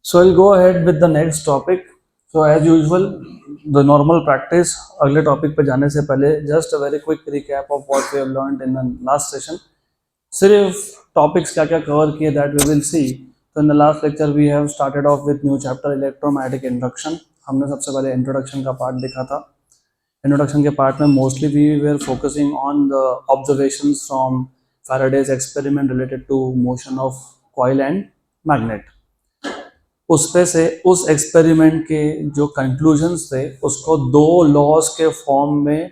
So I'll go ahead with the next topic. So as usual, the normal practice. अगले topic पे जाने से पहले just a very quick recap of what we have learned in the last session. सिर्फ topics क्या क्या cover किए that we will see. So in the last lecture we have started off with new chapter electromagnetic induction. हमने सबसे पहले introduction का part देखा था. Introduction के part में mostly we were focusing on the observations from Faraday's experiment related to motion of coil and magnet. उसपे से उस एक्सपेरिमेंट के जो कंक्लूजन्स थे उसको दो लॉज के फॉर्म में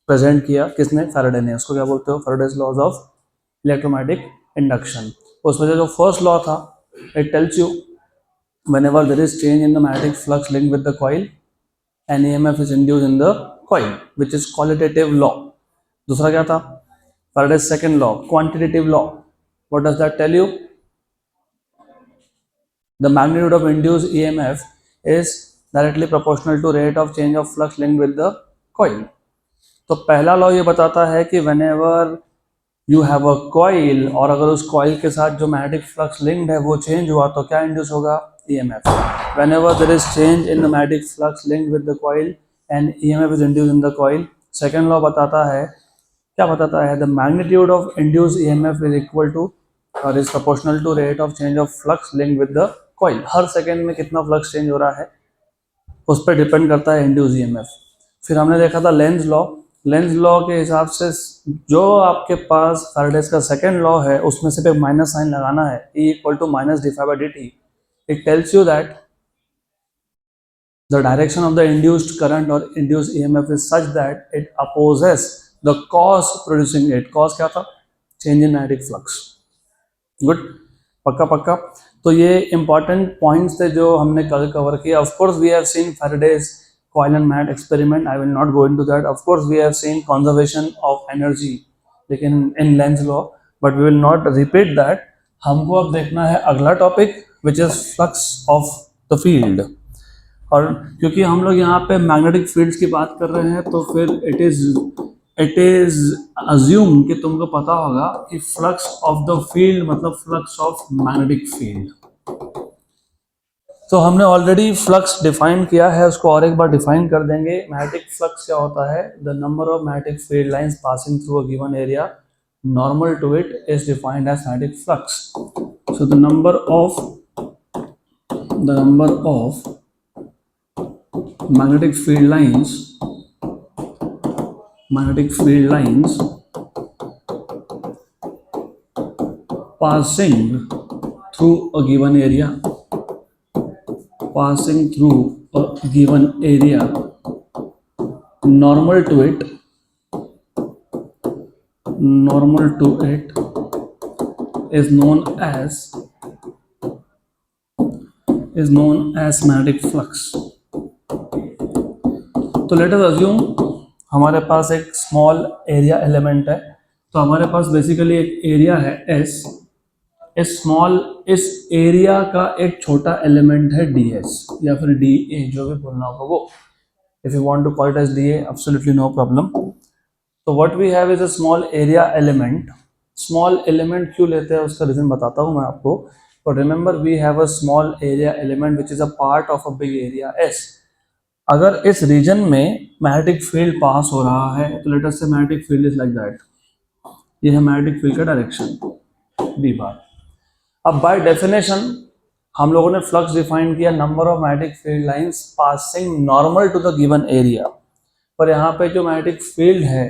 प्रेजेंट किया. किसने? फैराडे ने. उसको क्या बोलते हो? Faraday's laws of electromagnetic induction. उसमें से जो फर्स्ट लॉ था, it tells you whenever there is change in the magnetic flux linked with the coil, an EMF is induced in the coil, which is qualitative law. दूसरा क्या था? Faraday's second law, quantitative law. What does that tell you? The magnitude of induced EMF is directly proportional to rate of change of flux linked with the coil. तो पहला law ये बताता है कि whenever you have a coil और अगर उस coil के साथ जो magnetic flux linked है वो change हुआ तो क्या induce होगा? EMF. Whenever there is change in the magnetic flux linked with the coil and EMF is induced in the coil. Second law बताता है, क्या बताता है? The magnitude of induced EMF is equal to or is proportional to rate of change of flux linked with the coil. Her second में कितना flux change हो रहा है उस पर डिपेंड करता है इंड्यूस ईएमएफ. फिर हमने देखा था लेंज लॉ. लेंज लॉ के हिसाब से जो आपके पास फैराडेज का सेकेंड लॉ है उसमें सिर्फ एक माइनस साइन लगाना है, E equal to minus d∅dt. It tells you that the direction of the induced current or induced EMF is such that it opposes the cause producing it. cause क्या था? change in magnetic flux. Good, पक्का पक्का. तो ये important points थे जो हमने कल कवर किया. Of course we have seen Faraday's coil and magnet experiment. I will not go into that. Of course we have seen conservation of energy लेकिन in Lenz law, but we will not repeat that. हमको अब देखना है अगला topic which is flux of the field. और क्योंकि हम लोग यहाँ पे मैग्नेटिक फील्ड्स की बात कर रहे हैं तो फिर इट इज अज्यूम कि तुमको पता होगा कि फ्लक्स ऑफ द फील्ड मतलब फ्लक्स ऑफ मैग्नेटिक फील्ड. तो हमने ऑलरेडी फ्लक्स डिफाइन किया है, उसको और एक बार डिफाइन कर देंगे. मैग्नेटिक फ्लक्स क्या होता है? The number of magnetic field lines passing through a given area normal to it is defined as magnetic flux. So the number of magnetic field lines passing through a given area normal to it is known as magnetic flux. तो let us assume हमारे पास एक small area element है. तो हमारे पास basically एक area है S. इस एरिया का एक छोटा एलिमेंट है DS या फिर DA, जो भी बोलना होगा वो. If you want to call it as DA, absolutely no problem. तो what we have is a small area element. Small element क्यों लेते हैं उसका रीजन बताता हूँ मैं आपको. But remember we have a small area element which is a part of a big area S. अगर इस रीजन में मैग्नेटिक फील्ड पास हो रहा है तो let us say magnetic field is like that. ये है मैग्नेटिक फील्ड का डायरेक्शन B बार. अब बाय डेफिनेशन हम लोगों ने फ्लक्स डिफाइन किया number of magnetic field lines passing normal to the given area. पर यहाँ पे जो मैग्नेटिक फील्ड है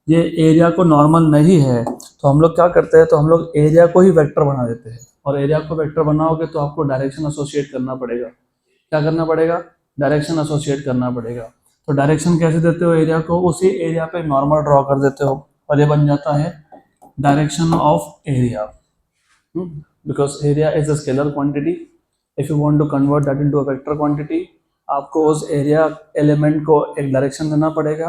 ये एरिया को नॉर्मल नहीं है, तो हम लोग क्या करते हैं? तो हम लोग एरिया को ही वेक्टर बना देते हैं. और एरिया को वेक्टर बनाओगे तो आपको डायरेक्शन एसोसिएट करना पड़ेगा. क्या करना पड़ेगा? डायरेक्शन एसोसिएट करना पड़ेगा. तो डायरेक्शन कैसे देते हो एरिया को? उसी एरिया पे नॉर्मल ड्रॉ कर देते हो और ये बन जाता है direction of area. Because area is a scalar quantity. If you want to convert that into a vector quantity आपको उस एरिया एलिमेंट को एक डायरेक्शन देना पड़ेगा.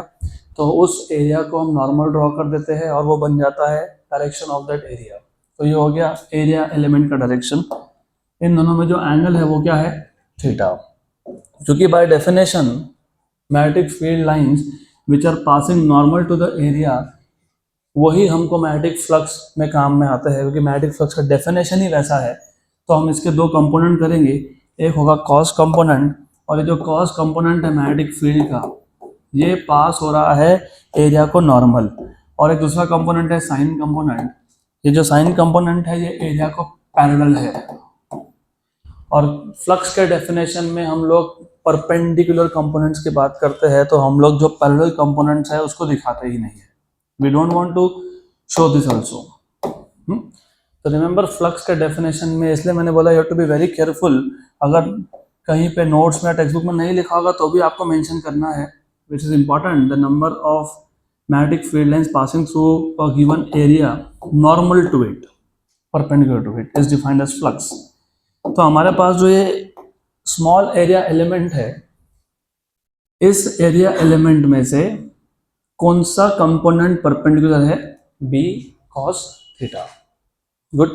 तो उस एरिया को हम नॉर्मल ड्रॉ कर देते हैं और वो बन जाता है डायरेक्शन ऑफ दैट एरिया. तो ये हो गया एरिया एलिमेंट का डायरेक्शन. इन दोनों में जो एंगल है वो क्या है? थीटा. क्योंकि by definition magnetic field lines which are passing normal to the area वही हमको मैग्नेटिक फ्लक्स में काम में आते हैं, क्योंकि मैग्नेटिक फ्लक्स का डेफिनेशन ही वैसा है. तो हम इसके दो कंपोनेंट करेंगे, एक होगा कॉस कंपोनेंट, और ये जो कॉस कंपोनेंट है मैग्नेटिक फील्ड का, ये पास हो रहा है एरिया को नॉर्मल, और एक दूसरा कंपोनेंट है साइन कंपोनेंट। ये जो साइन कंपोनेंट है ये एरिया को पैरेलल है। और फ्लक्स के डेफिनेशन में हम लोग परपेंडिकुलर कंपोनेंट्स की बात करते हैं, तो हम लोग जो पैरेलल कंपोनेंट्स है उसको दिखाते ही नहीं है। We don't want to show this also. तो रिमेंबर फ्लक्स के डेफिनेशन में, इसलिए मैंने बोला you have to be very careful. अगर कहीं पे नोट्स में टेक्स्ट बुक में नहीं लिखा होगा तो भी आपको मेंशन करना है, which is important. The number of magnetic field lines passing through a given area normal to it, perpendicular to it, is defined as flux. तो हमारे पास जो ये स्मॉल एरिया एलिमेंट है, इस एरिया एलिमेंट में से कौन सा कंपोनेंट परपेंडिकुलर है? B cos theta. Good.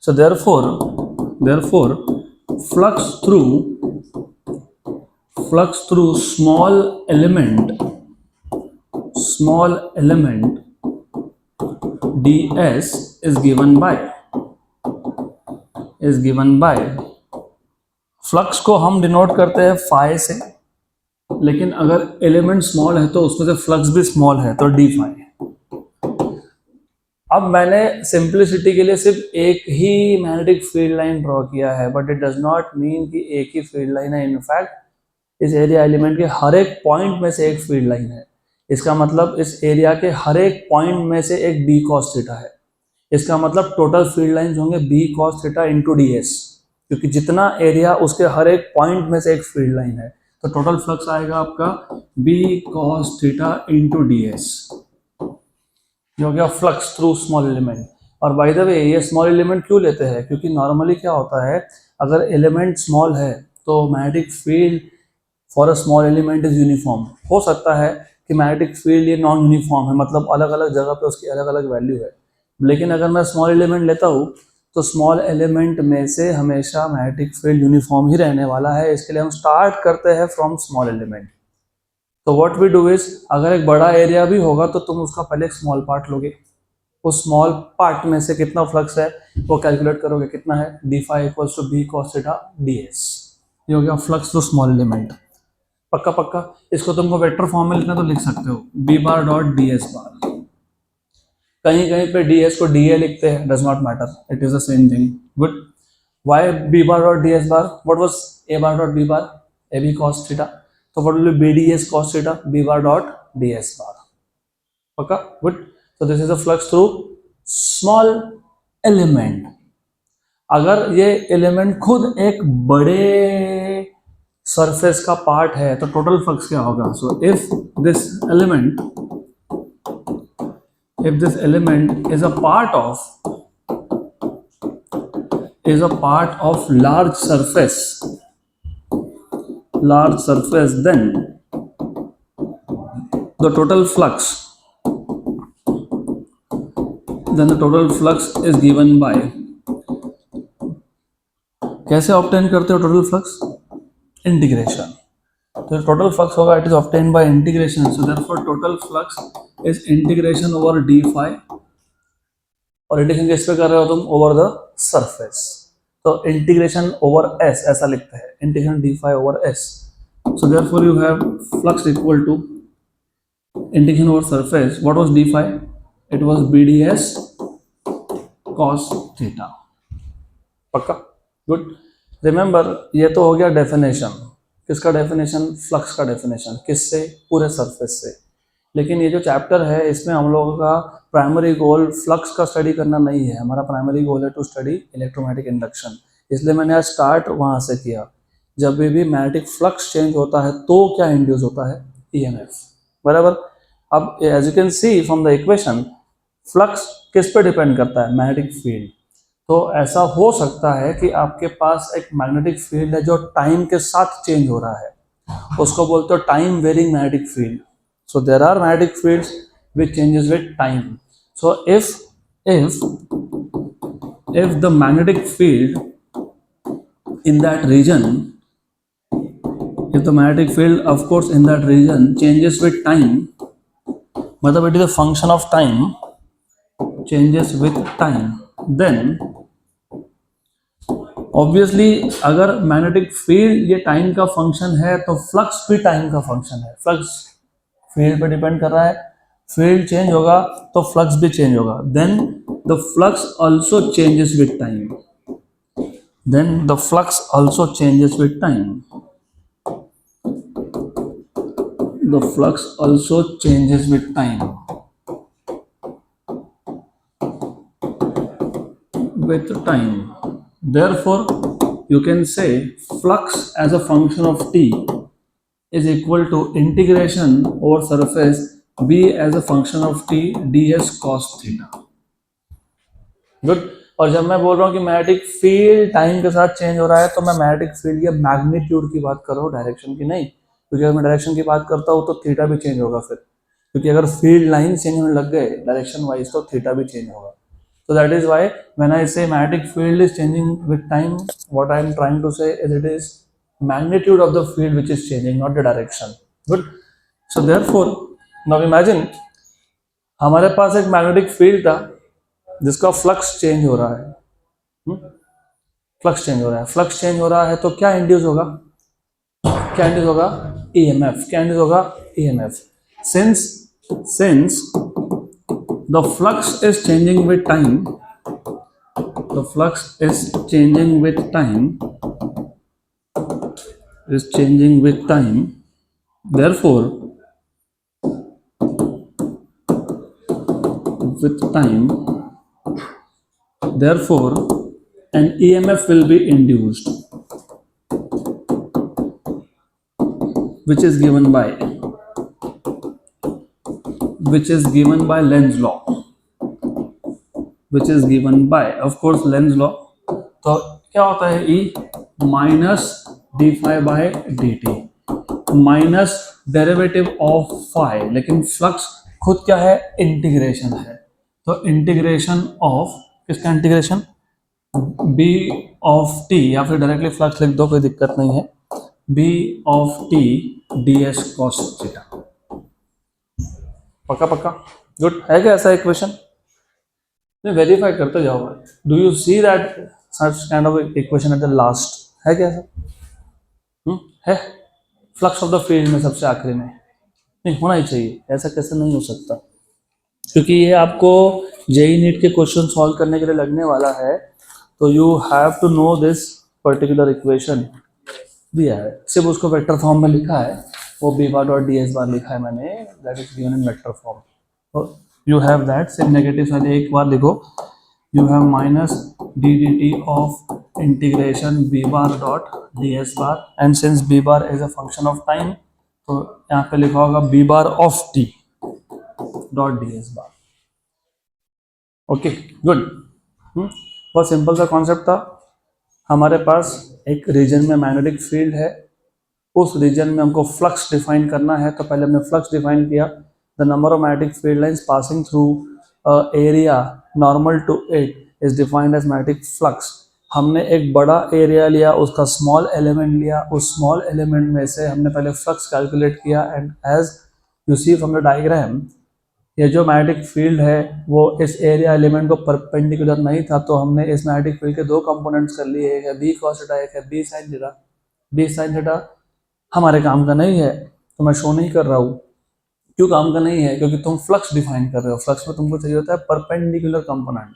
So therefore flux through small element ds is given by flux को हम डिनोट करते हैं फाई से, लेकिन अगर एलिमेंट स्मॉल है तो उसमें से फ्लक्स भी स्मॉल है, तो डी फाई। अब मैंने सिंप्लिसिटी के लिए सिर्फ एक ही मैग्नेटिक फील्ड लाइन ड्रॉ किया है, but it does not mean कि एक ही फील्ड लाइन है। इनफैक्ट इस एरिया एलिमेंट के हर एक पॉइंट में से एक फील्ड लाइन है। इसका मतलब इस एरिया के हर एक पॉइंट में से एक बी कॉस थीटा है। इसका मतलब टोटल फील्ड लाइंस होंगे B cos theta into d s, क्योंकि जितना एरिया उसके हर एक पॉइंट में से एक फील्ड लाइन है, तो टोटल फ्लक्स आएगा आपका B cos theta into d s. ये हो गया फ्लक्स थ्रू स्मॉल एलिमेंट। और बाय द वे ये स्मॉल एलिमेंट क्यों लेते हैं? क्योंकि नॉर्मली क्या होता है, अगर एलिमेंट स्मॉल है तो magnetic field for a small element is uniform. हो सकता है कि मैग्नेटिक फील्ड ये नॉन यूनिफॉर्म है, मतलब अलग अलग जगह पे उसकी अलग अलग वैल्यू है। लेकिन अगर मैं स्मॉल एलिमेंट लेता हूँ तो स्मॉल एलिमेंट में से हमेशा मैग्नेटिक फील्ड यूनिफॉर्म ही रहने वाला है। इसके लिए हम स्टार्ट करते हैं फ्रॉम स्मॉल एलिमेंट। तो व्हाट वी डू इज, अगर एक बड़ा एरिया भी होगा तो तुम उसका पहले एक स्मॉल पार्ट लोगे, उस स्मॉल पार्ट में से कितना फ्लक्स है वो कैलकुलेट करोगे, कितना है, d phi equals to B cos theta d s. ये हो गया फ्लक्स थ्रू स्मॉल एलिमेंट। पक्का पक्का इसको तुमको वेक्टर फॉर्म में लिखना तो लिख सकते हो, B bar dot D S bar. कहीं कहीं पे डी एस को डी ए लिखते हैं, does not matter, it is the same thing. Good. Why B bar dot D S bar? What was A bar dot B bar? A B cos theta. तो what will be BDS cos theta? B bar dot DS bar. पक्का? Good. So this is the flux through small element. अगर ये element खुद एक बड़े surface का part है तो टोटल फ्लक्स क्या होगा? So if this element is a part of large surface, then the total flux is given by, कैसे ऑब्टेन करते हो टोटल फ्लक्स? इंटीग्रेशन। तो टोटल फ्लक्स होगा, it is obtain by integration. So therefore total flux is integration over d phi, और integration किस पे कर रहे हो तुम? Over the surface. तो इंटीग्रेशन ओवर एस ऐसा लिखते हैं, integration d phi over S. So therefore you have flux equal to integration over surface. What was d phi? It was bds cos theta. पक्का? गुड। रिमेंबर ये तो हो गया definition. किसका डेफिनेशन? फ्लक्स का डेफिनेशन। किससे? पूरे सरफेस से। लेकिन ये जो चैप्टर है इसमें हम लोगों का प्राइमरी गोल फ्लक्स का स्टडी करना नहीं है। हमारा प्राइमरी गोल है टू स्टडी इलेक्ट्रोमैग्नेटिक इंडक्शन। इसलिए मैंने आज स्टार्ट वहाँ से किया। जब भी मैग्नेटिक फ्लक्स चेंज होता है तो क्या इंड्यूस होता है? ईएमएफ। बराबर। अब as you can see from the equation, flux किस पे डिपेंड करता है? Magnetic field. तो ऐसा हो सकता है कि आपके पास एक मैग्नेटिक फील्ड है जो टाइम के साथ चेंज हो रहा है, उसको बोलते हो time varying magnetic field. So there are magnetic fields which changes with time. So if the magnetic field in that region, if the magnetic field of course in that region changes with time, मतलब it is a function of time, changes with time, then obviously अगर magnetic field ये time का function है तो flux भी time का function है, flux field पे डिपेंड कर रहा है, फील्ड चेंज होगा तो फ्लक्स भी चेंज होगा, then the flux also changes with time, then the flux also changes with time, the flux also changes with time, with time. Therefore you can say flux as a function of t is equal to integration over surface b as a function of t ds cos theta. Good. और जब मैं बोल रहा हूँ कि magnetic field time के साथ change हो रहा है तो मैं मैग्नेटिक फील्ड के मैग्नीट्यूड की बात कर रहा हूँ, डायरेक्शन की नहीं, क्योंकि अगर मैं डायरेक्शन की बात करता हूँ तो थीटा भी चेंज होगा फिर, क्योंकि अगर फील्ड लाइन चेंज होने लग गए डायरेक्शन वाइज तो थीटा भी चेंज होगा। So that is why when I say magnetic field is changing with time, what I am trying to say is it is magnitude of the field which is changing, not the direction. Good. So therefore, now imagine हमारे पास एक magnetic field था जिसका flux change हो रहा है, flux change हो रहा है, फ्लक्स चेंज हो रहा है तो क्या इंड्यूस होगा, क्या इंड्यूस होगा, ईएमएफ, क्या इंड्यूस होगा, EMF. Since the flux is changing with time, the flux is changing with time, is changing with time, therefore with time, therefore an EMF will be induced which is given by Lenz law, which is given by of course Lenz law। तो क्या होता है E minus d phi by D t minus derivative of phi, लेकिन flux खुद क्या है, integration है, तो इंटीग्रेशन ऑफ किसका इंटीग्रेशन, बी ऑफ टी, या फिर डायरेक्टली फ्लक्स लिख दो कोई दिक्कत नहीं है, B of t d s cos theta. पक्का पक्का, गुड है क्या ऐसा इक्वेशन, वेरीफाई करते जाओ। Do you see that such kind of equation at the last, है क्या ऐसा, है फ्लक्स ऑफ द फील्ड में सबसे आखिरी में, नहीं होना ही चाहिए, ऐसा कैसे नहीं हो सकता, क्योंकि ये आपको जेई नीट के क्वेश्चन सॉल्व करने के लिए लगने वाला है, तो you have to know this particular equation दिया है, सिर्फ उसको वेक्टर फॉर्म में लिखा है, वो B bar dot D S bar लिखा है मैंने, that is given in vector form, तो यू हैव दैट, सिर्फ नेगेटिव साइड एक बार लिखो, you have minus D D T of integration B bar dot D S bar, and since B bar is a function of time तो यहाँ पे लिखा होगा B bar of T dot D S bar. Okay good, बहुत simple सा concept था। हमारे पास एक रीजन में मैग्नेटिक फील्ड है, उस रीजन में हमको फ्लक्स डिफाइन करना है, तो पहले हमने फ्लक्स डिफाइन किया, the number of magnetic field lines passing through area normal to it is defined as magnetic flux. हमने एक बड़ा एरिया लिया, उसका स्मॉल एलिमेंट लिया, उस स्मॉल एलिमेंट में से हमने पहले फ्लक्स कैलकुलेट किया, and as you see from the diagram ये जो मैग्नेटिक फील्ड है वो इस एरिया एलिमेंट को परपेंडिकुलर नहीं था, तो हमने इस मैग्नेटिक फील्ड के दो कंपोनेंट्स कर लिए, एक है बी कॉस थीटा, एक है B sine theta. B sine theta हमारे काम का नहीं है, तो मैं शो नहीं कर रहा हूँ। क्यों काम का नहीं है? क्योंकि तुम फ्लक्स डिफाइन कर रहे हो, फ्लक्स में तुमको चाहिए होता है परपेंडिकुलर कंपोनेंट।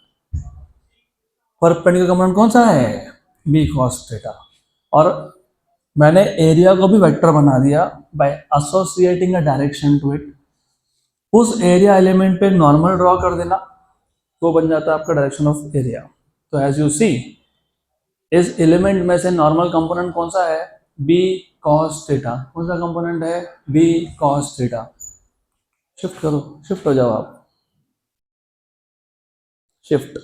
परपेंडिकुलर कंपोनेंट कौन सा है? B cos theta. और मैंने एरिया को भी वेक्टर बना दिया by associating a direction to it. उस एरिया एलिमेंट पे नॉर्मल ड्रॉ कर देना, वो बन जाता है आपका डायरेक्शन ऑफ एरिया। तो एज यू सी इस एलिमेंट में से नॉर्मल कंपोनेंट कौन सा है? B cos theta. कौन सा कंपोनेंट है? B cos theta. शिफ्ट करो, शिफ्ट हो जाओ आप, शिफ्ट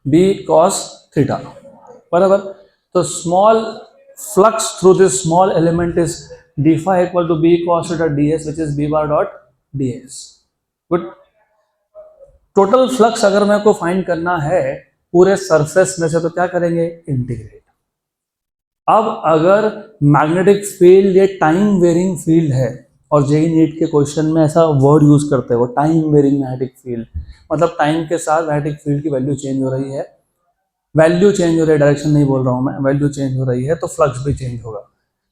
बी कॉस थीटा बराबर। तो small flux through this small element is d phi equal to b cos theta ds which is b bar dot ds। Good. Total flux अगर मेरे को find करना है पूरे सरफेस में से, तो क्या करेंगे? इंटीग्रेट। अब अगर मैग्नेटिक फील्ड ये टाइम वेरिंग फील्ड है, और जेई नीट के क्वेश्चन में ऐसा वर्ड यूज करते हैं वो टाइम वेरिंग मैग्नेटिक फील्ड, मतलब टाइम के साथ मैग्नेटिक फील्ड की वैल्यू चेंज हो रही है, वैल्यू चेंज हो रही है, डायरेक्शन नहीं बोल रहा हूँ मैं, वैल्यू चेंज हो रही है तो फ्लक्स भी चेंज होगा,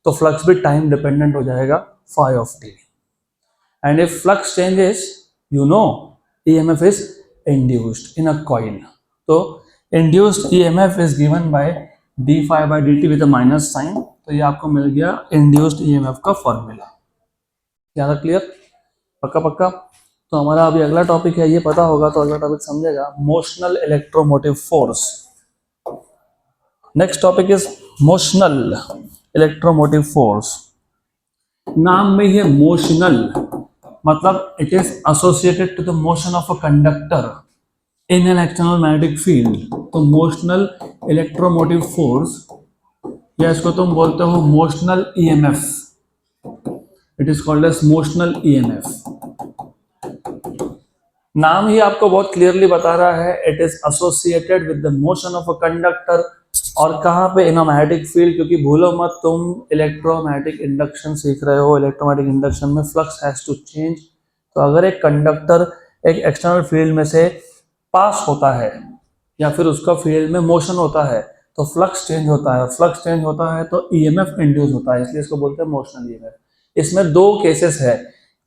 तो फ्लक्स भी टाइम डिपेंडेंट हो जाएगा phi of T. And if flux changes, you know EMF is induced in a coil. तो induced EMF is given by D phi by D T with minus sign. तो ये आपको मिल गया induced EMF का formula. ज़्यादा clear? पक्का पक्का। तो हमारा अभी अगला टॉपिक है, ये पता होगा तो अगला टॉपिक समझेगा, motional electromotive force. Next topic is motional electromotive force. नाम में ही है मोशनल, मतलब it is associated to the motion of a conductor in an external magnetic field. तो मोशनल इलेक्ट्रोमोटिव फोर्स, या इसको तुम बोलते हो motional EMF, it is called as motional EMF. नाम ही आपको बहुत क्लियरली बता रहा है, it is associated with the motion of a conductor. और कहाँ पे? इन अ मैग्नेटिक फील्ड, क्योंकि भूलो मत तुम इलेक्ट्रोमैग्नेटिक इंडक्शन सीख रहे हो, इलेक्ट्रोमैग्नेटिक इंडक्शन में फ्लक्स हैज टू चेंज। तो अगर एक कंडक्टर एक एक्सटर्नल फील्ड में से पास होता है या फिर उसका फील्ड में मोशन होता है तो फ्लक्स चेंज होता है, फ्लक्स चेंज होता है तो ईएमएफ इंड्यूस होता है, इसलिए इसको बोलते हैं मोशनल ईएमएफ। इसमें दो केसेस है।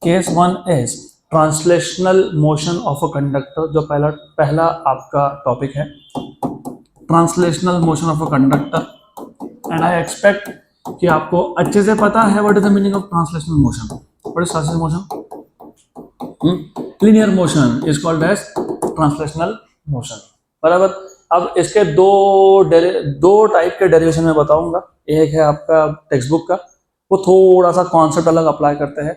Case one is translational motion of a conductor, जो पहला आपका टॉपिक है, translational motion of a conductor. And I expect कि आपको अच्छे से पता है what is the meaning of translational motion. What is translational motion? Linear motion is called as translational motion, बराबर। अब इसके दो टाइप के डेरिवेशन में बताऊंगा। एक है आपका टेक्स्ट बुक का, वो थोड़ा सा कॉन्सेप्ट अलग अप्लाई करते हैं,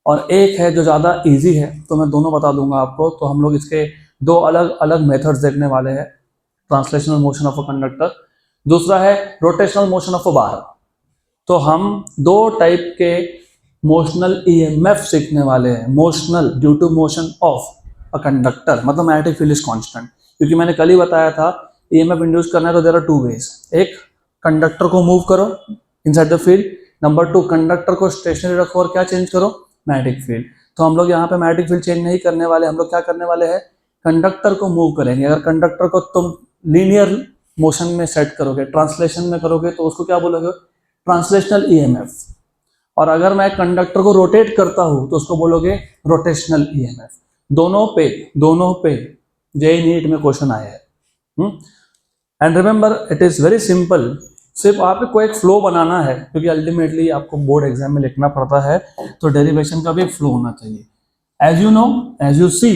और एक है जो ज़्यादा इजी है, तो मैं दोनों बता दूंगा आपको। तो हम लोग इसके दो अलग अलग मेथड्स देखने वाले हैं, translational motion of a conductor, दूसरा है rotational motion of a bar. तो हम दो टाइप के मोशनल ईएमएफ सीखने वाले हैं। Motional due to motion of a conductor, मतलब मैग्नेटिक फील्ड इज कांस्टेंट, क्योंकि मैंने कल ही बताया था ईएमएफ इंड्यूस करना है तो देयर आर टू वेज। एक, कंडक्टर को मूव करो inside the field, number two, conductor को स्टेशनरी रखो और क्या चेंज करो? Magnetic field. तो हम लोग यहाँ पे मैग्नेटिक फील्ड चेंज नहीं करने वाले, हम लोग क्या करने वाले हैं? कंडक्टर को मूव करेंगे। अगर कंडक्टर को तुम लीनियर मोशन में सेट करोगे, ट्रांसलेशन में करोगे, तो उसको क्या बोलोगे? Translational EMF. और अगर मैं कंडक्टर को रोटेट करता हूं तो उसको बोलोगे रोटेशनल ईएमएफ। दोनों पे जेईई नीट में क्वेश्चन आए हैं। And remember, it is very simple. सिर्फ आपको एक फ्लो बनाना है, क्योंकि अल्टीमेटली आपको बोर्ड एग्जाम में लिखना पड़ता है, तो डेरिवेशन का भी एक फ्लो होना चाहिए। As you know, as you see,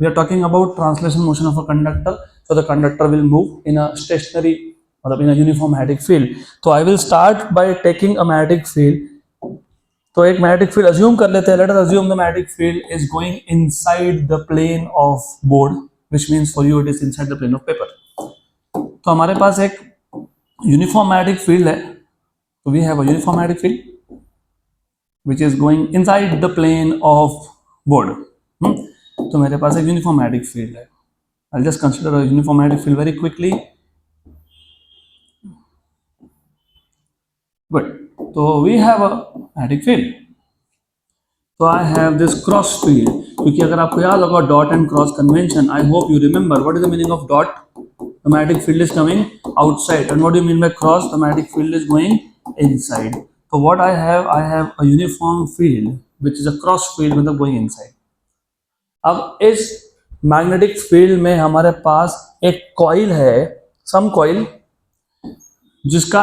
we are talking about translation motion of a conductor, so the conductor will move in a stationary, मतलब in a uniform magnetic field. तो I will start by taking a magnetic field. तो एक magnetic field assume कर लेते हैं. Let us assume the magnetic field is going inside the plane of board, which means for you it is inside the plane of paper. तो हमारे पास एक uniform magnetic field है. So we have a uniform magnetic field which is going inside the plane of board. तो मेरे पास एक uniform magnetic field है. I'll just consider a uniform magnetic field very quickly. Good. So we have a magnetic field. So I have this cross field. क्योंकि अगर आपको याद होगा dot and cross convention, I hope you remember what is the meaning of dot? The magnetic field is coming outside. And what do you mean by cross? The magnetic field is going inside. So what I have a uniform field which is a cross field मतलब going inside. अब इस magnetic field में हमारे पास एक coil है, सम coil, जिसका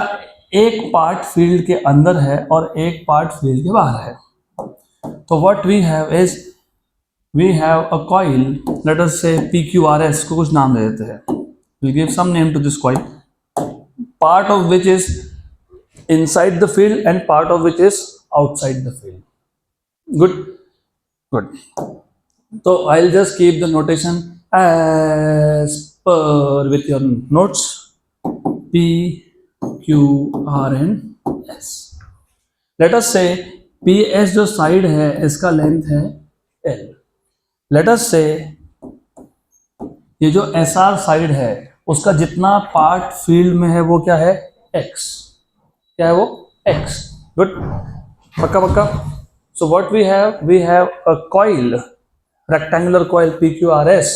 एक पार्ट फील्ड के अंदर है और एक पार्ट फील्ड के बाहर है। तो what we have is, we have a coil, let us say PQRS को कुछ नाम दे देते हैं, we'll give some name to this coil, part of which is inside the field and part of which is outside the field. Good. So I'll just keep the notation as per with your notes, P, Q, R and S. Let us say PS जो side है इसका length है L. Let us say ये जो SR side है उसका जितना part field में है वो क्या है? X. क्या है वो? X. Good. पक्का. So what we have a coil, rectangular coil PQRS,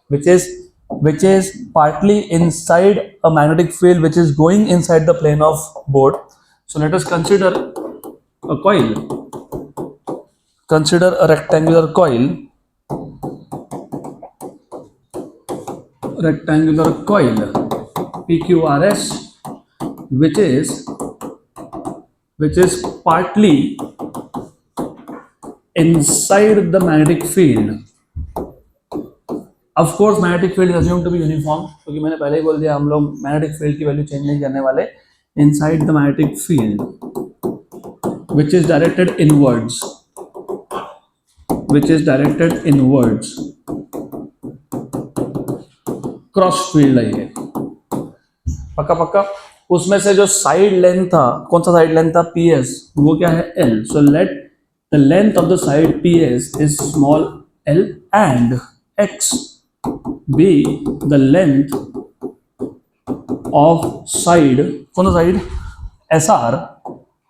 which is which is partly inside a magnetic field which is going inside the plane of board. So let us consider a coil. Consider a rectangular coil. Rectangular coil PQRS, which is partly inside the magnetic field. Of course magnetic field is assumed to be uniform, क्योंकि मैंने पहले ही बोल दिया हम लोग magnetic field की value change नहीं करने वाले. Inside the magnetic field which is directed inwards, cross field है ये, पक्का पक्का. उसमें से जो साइड लेंथ था, कौन सा साइड लेंथ था, PS, वो क्या है, L. So let the length of the side PS is small l and x be the length of side, कौन सा side, SR,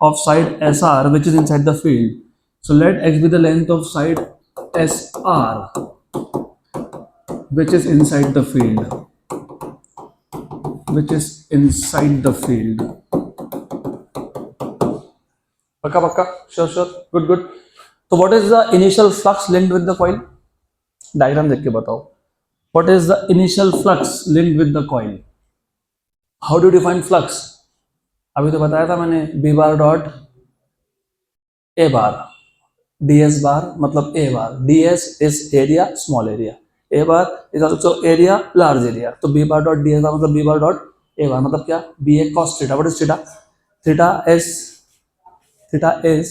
of side SR which is inside the field. So let x be the length of side SR which is inside the field. पक्का पक्का, sure, good. तो what is the initial flux linked with the coil? Diagram देख के बताओ. What is the initial flux linked with the coil? How do define flux? अभी तो बताया था मैंने, B bar dot A bar, ds bar मतलब a bar. ds is area, small area. a bar is also area, large area. तो b bar dot ds bar मतलब b bar dot a bar मतलब क्या, ba cos theta. What is theta? Theta is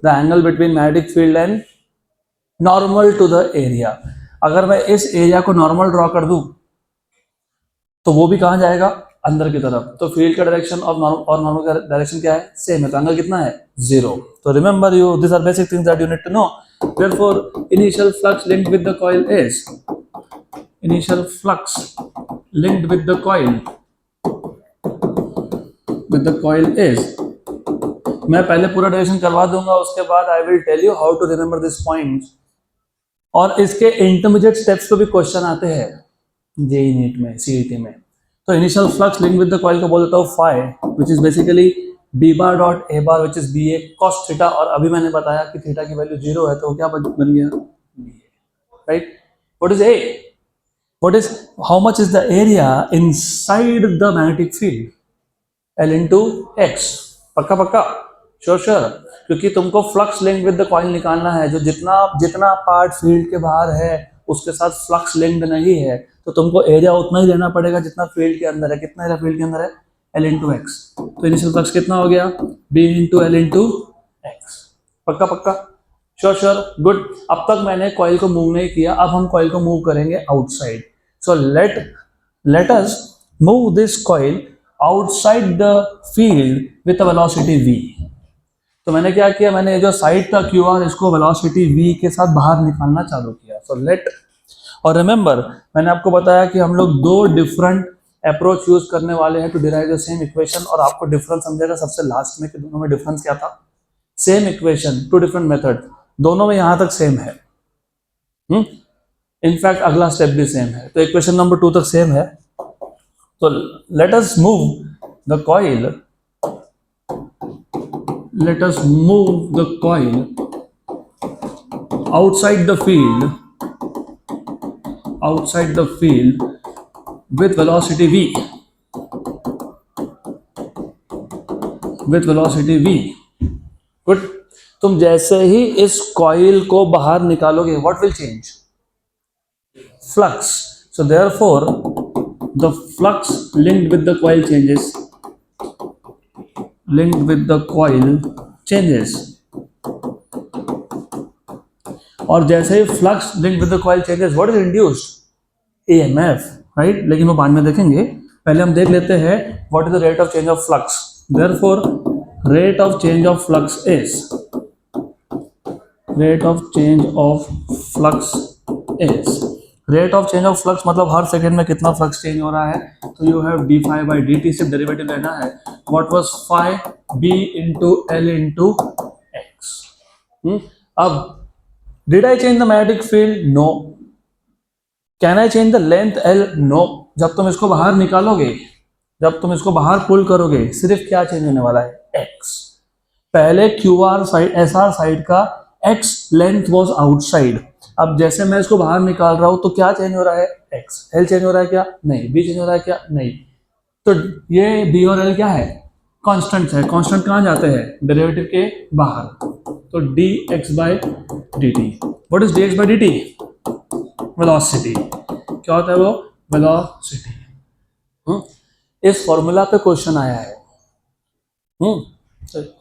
the angle between magnetic field and normal to the area. अगर मैं इस area को normal draw कर दूं तो वो भी कहां जाएगा, अंदर की तरफ. तो फील्ड का डायरेक्शन और नॉर्मल का डायरेक्शन क्या है, सेम है. तो एंगल कितना है, 0. तो remember you, this are basic things that you need to know. Therefore initial flux linked with the coil is, initial flux linked with the coil is, मैं पहले पूरा डायरेक्शन करवा दूंगा, उसके बाद I will tell you how to remember this point. और इसके intermediate steps पे भी क्वेश्चन आते हैं जेई नीट में, सीईटी में. तो initial flux link with the coil को बोल देता हूँ phi, which is basically B bar dot A bar which is B A cos theta. और अभी मैंने बताया कि थीटा की वैल्यू 0 है, तो क्या बन गया, B A, right. What is A? What is, how much is the area inside the magnetic field? L into x. पक्का पक्का, श्योर, क्योंकि तुमको flux link with the coil निकालना है. जो जितना पार्ट फील्ड के बाहर है उसके साथ फ्लक्स लिंक्ड नहीं है, तो तुमको एरिया उतना ही लेना पड़ेगा जितना फील्ड के अंदर है. कितना एरिया फील्ड के अंदर है, L into x. तो इनिशियल फ्लक्स कितना हो गया, B into L into x. पक्का, श्योर, गुड. अब तक मैंने कॉइल को मूव नहीं किया, अब हम कॉइल को मूव करेंगे outside. So let us move this coil outside the field with a velocity v. तो मैंने क्या किया, मैंने जो साइड था QR, इसको वेलोसिटी v के साथ बाहर निकालना चालू किया. सो लेट, और रिमेंबर मैंने आपको बताया कि हम लोग 2 डिफरेंट अप्रोच यूज करने वाले हैं to derive the same equation. और आपको डिफरेंस समझेगा सबसे लास्ट में कि दोनों में डिफरेंस क्या था. सेम इक्वेशन, 2 डिफरेंट मेथड, दोनों में यहां तक सेम है. इनफैक्ट अगला स्टेप भी सेम है. तो इक्वेशन नंबर 2 तक सेम है. तो let us move the coil outside the field with velocity v. Good. तुम जैसे ही इस कॉइल को बाहर निकालोगे, what will change? Flux. So therefore the flux linked with the coil changes. और जैसे ही flux linked with the coil changes, what is induced, EMF, right. लेकिन वो बाद में देखेंगे, पहले हम देख लेते हैं what is the rate of change of flux. Therefore rate of change of flux is, rate of change of flux मतलब हर सेकेंड में कितना फ्लक्स चेंज हो रहा है. तो you have D phi by D T, सिर्फ डेरिवेटिव लेना है. What was phi, B into L into X. अब did I change the magnetic field? No. Can I change the length L? No. जब तुम इसको बाहर निकालोगे, जब तुम इसको बाहर पुल करोगे, सिर्फ क्या चेंज होने वाला है? एक्स। पहले Q R side, S R side का एक्स लेंथ वॉज आउटसाइड। अब जैसे मैं इसको बाहर निकाल रहा हूं तो क्या चेंज हो रहा है? एक्स। एल चेंज हो रहा है क्या? नहीं। बी चेंज हो रहा है क्या? नहीं। तो ये बी और एल क्या है? कांस्टेंट है। कांस्टेंट कहाँ जाते हैं? डेरिवेटिव के बाहर। तो D x by D T. What is D x by D T? Velocity. क्या होता है वो? वेलोसिटी। इस फॉर्मूला पे क्वेश्चन आया है।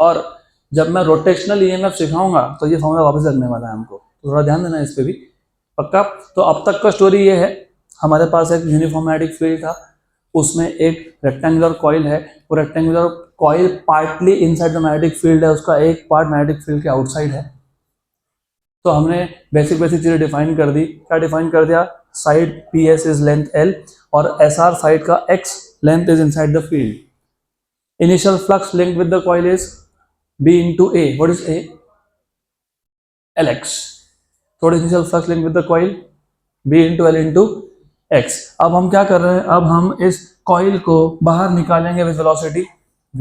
और जब मैं रोटेशनल ईएमएफ सिखाऊंगा तो ये फॉर्मूला वापस लगने वाला है हमको, तो थोड़ा ध्यान देना इस पे भी। पक्का? तो अब तक का स्टोरी ये है, हमारे पास एक यूनिफॉर्म मैग्नेटिक फील्ड था, उसमें एक रेक्टेंगुलर कॉइल है, वो rectangular coil partly inside the magnetic field है, उसका एक पार्ट मैग्नेटिक फील्ड के आउटसाइड है। तो हमने बेसिक चीजें डिफाइन कर दी। क्या डिफाइन कर दिया? Side P S is length L और एस आर साइड का x length is inside the field. Initial flux linked with the coil is B into A. What is A? Lx. So what is initial flux linked with the coil? B into L into X. अब हम क्या कर रहे हैं? अब हम इस coil को बाहर निकालेंगे विद वेलोसिटी V।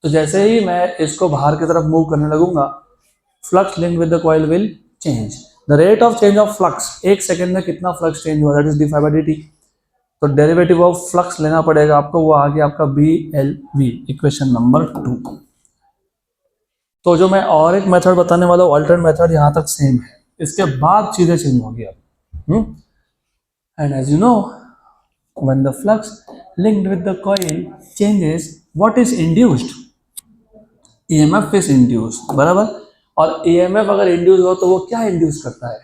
तो जैसे ही मैं इसको बाहर की तरफ मूव करने लगूंगा, flux linked with the coil will change. The rate of change of flux, एक सेकंड में कितना फ्लक्स चेंज हुआ, that is D phi by D T. तो डेरिवेटिव ऑफ फ्लक्स लेना पड़ेगा आपको, वो आ गया आपका B L V, equation number 2। तो जो मैं और एक मेथड बताने वाला हूँ, अल्टरनेट मेथड, यहां तक सेम है, इसके बाद चीजें चेंज होगी अब। And as you know, when the flux linked with the coil changes, what is induced? EMF is induced, बराबर। और ईएमएफ अगर इंड्यूस हो तो वो क्या इंड्यूस करता है?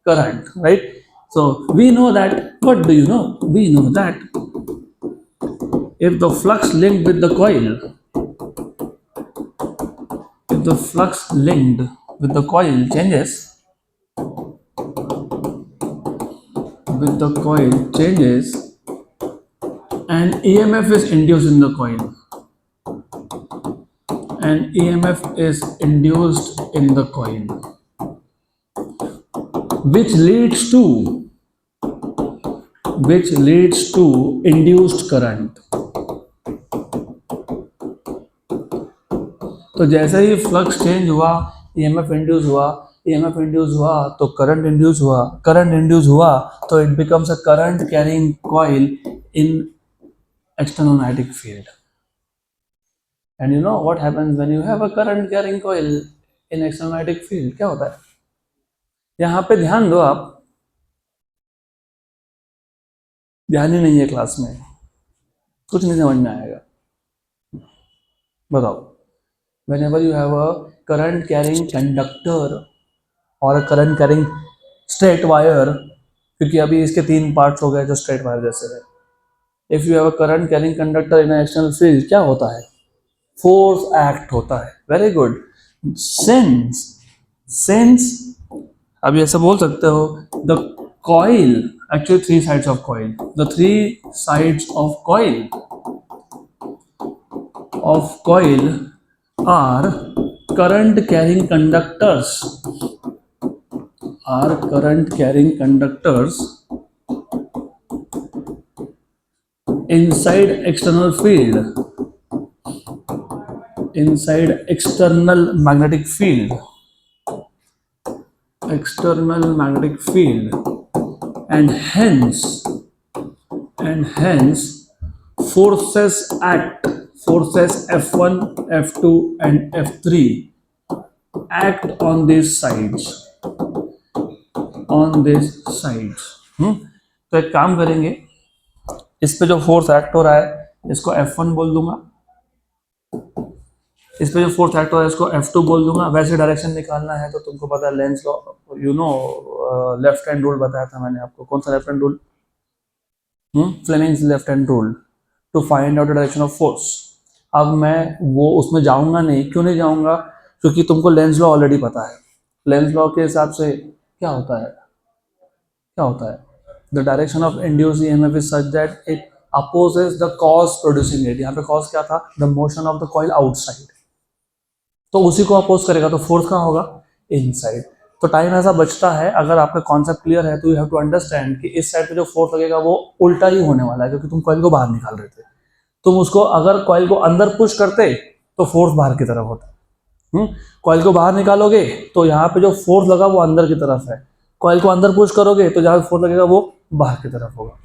Current, right? So we know that, what do you know? We know that if the flux linked with the coil, if the flux linked with the coil changes, with the coil changes and EMF is induced in the coil, and EMF is induced in the coil, which leads to induced current। तो जैसे ही flux change हुआ, EMF induce हुआ, EMF induce हुआ तो current induce हुआ, current induce हुआ तो it becomes a current carrying coil in external magnetic field. And you know what happens when you have a current carrying coil in external magnetic field? क्या होता है? यहाँ पे ध्यान दो आप, ध्यान ही नहीं है क्लास में, कुछ नहीं समझ में आएगा। बताओ, whenever you have a current carrying conductor or a current carrying straight wire, क्योंकि अभी इसके 3 पार्ट्स हो गए जो स्ट्रेट वायर जैसे है। If you have a current carrying conductor in external field, क्या होता है? फोर्स एक्ट होता है। Very good. सिंस अब ऐसे बोल सकते हो, the coil, actually 3 sides of coil, the 3 sides of coil are current carrying conductors, inside external field, inside external magnetic field, and hence forces F1, F2 and F3 act on these sides, तो एक काम करेंगे, इस पे जो force act हो रहा है इसको F1 बोल दूंगा, इस पे जो फोर्स एक्ट हो रहा है इसको F2 बोल दूंगा। वैसे डायरेक्शन निकालना है तो तुमको पता है Lenz law, you know, left hand rule बताया था मैंने आपको। कौन सा left hand rule? Fleming's left hand rule to find out the direction of force. अब मैं वो उसमें जाऊंगा नहीं। क्यों नहीं जाऊंगा? क्योंकि तुमको लेंस लॉ ऑलरेडी पता है। लेंस लॉ के हिसाब से क्या होता है? The direction of induced EMF is such that it opposes the cause producing it. यहाँ पे कॉज क्या था? The motion of the coil outside. तो उसी को अपोज करेगा तो फोर्स कहाँ होगा? इनसाइड। तो टाइम ऐसा बचता है, अगर आपका कॉन्सेप्ट क्लियर है तो यू हैव टू अंडरस्टैंड कि इस साइड पे जो फोर्स लगेगा वो उल्टा ही होने वाला है, क्योंकि तुम कॉइल को बाहर निकाल रहे थे। तुम उसको अगर कॉइल को अंदर पुश करते तो फोर्स बाहर की तरफ होता। कॉइल को बाहर निकालोगे तो यहाँ पे जो फोर्स लगा वो अंदर की तरफ है, कॉइल को अंदर पुश करोगे तो जहाँ फोर्स लगेगा वो बाहर की तरफ होगा।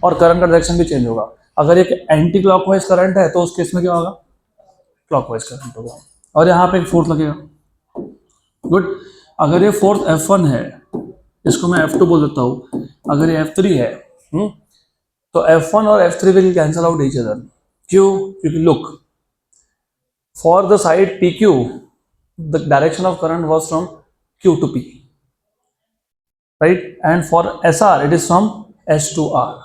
और करंट का डायरेक्शन भी चेंज होगा। अगर एक एंटी क्लॉकवाइज करंट है तो उस केस में क्या होगा, क्लॉकवाइज करंट होगा। और यहाँ पे एक फोर्स लगेगा। गुड। अगर ये फोर्स F1 है, इसको मैं F2 बोल देता हूँ, अगर ये F3 है, तो F1 और F3 will cancel out each other. क्यों? क्योंकि look, for the side PQ the direction of current was from Q to P, right? And for SR it is from S to R.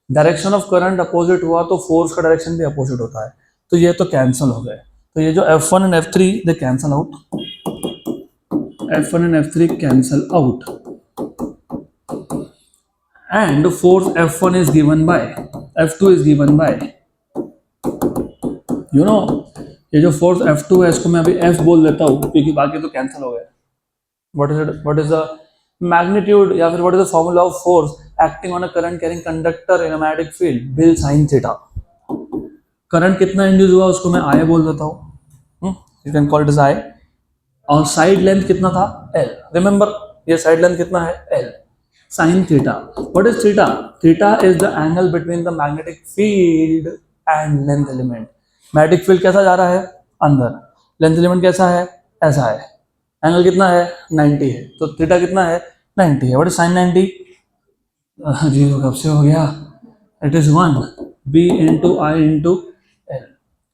Direction of current opposite हुआ तो force का direction भी opposite होता है, तो ये तो cancel हो गए। तो ये जो F1 and F3 they cancel out, F1 and F3 cancel out, and force F1 is given bye F2 is given bye, you know, ये जो फोर्स F2 है इसको मैं अभी F बोल देता हूँ क्योंकि बाकी तो कैंसिल हो गए। व्हाट इज द मैग्नीट्यूड या फिर what is the formula of force acting on a current carrying conductor in a magnetic field, BIL sine theta. Current कितना इंड्यूस हुआ उसको मैं I बोल देता हूँ, you can call it as I। और साइड लेंथ कितना था L, रिमेंबर ये साइड लेंथ कितना है L, sine theta. What is theta? Theta is the angle between the magnetic field and length element. Magnetic field कैसा जा रहा है अंदर, लेंथ एलिमेंट कैसा है ऐसा है, एंगल कितना है 90 है, तो थीटा कितना है 90 है। What is sine 90? जीरो कब से हो गया, it is 1 B into I into L।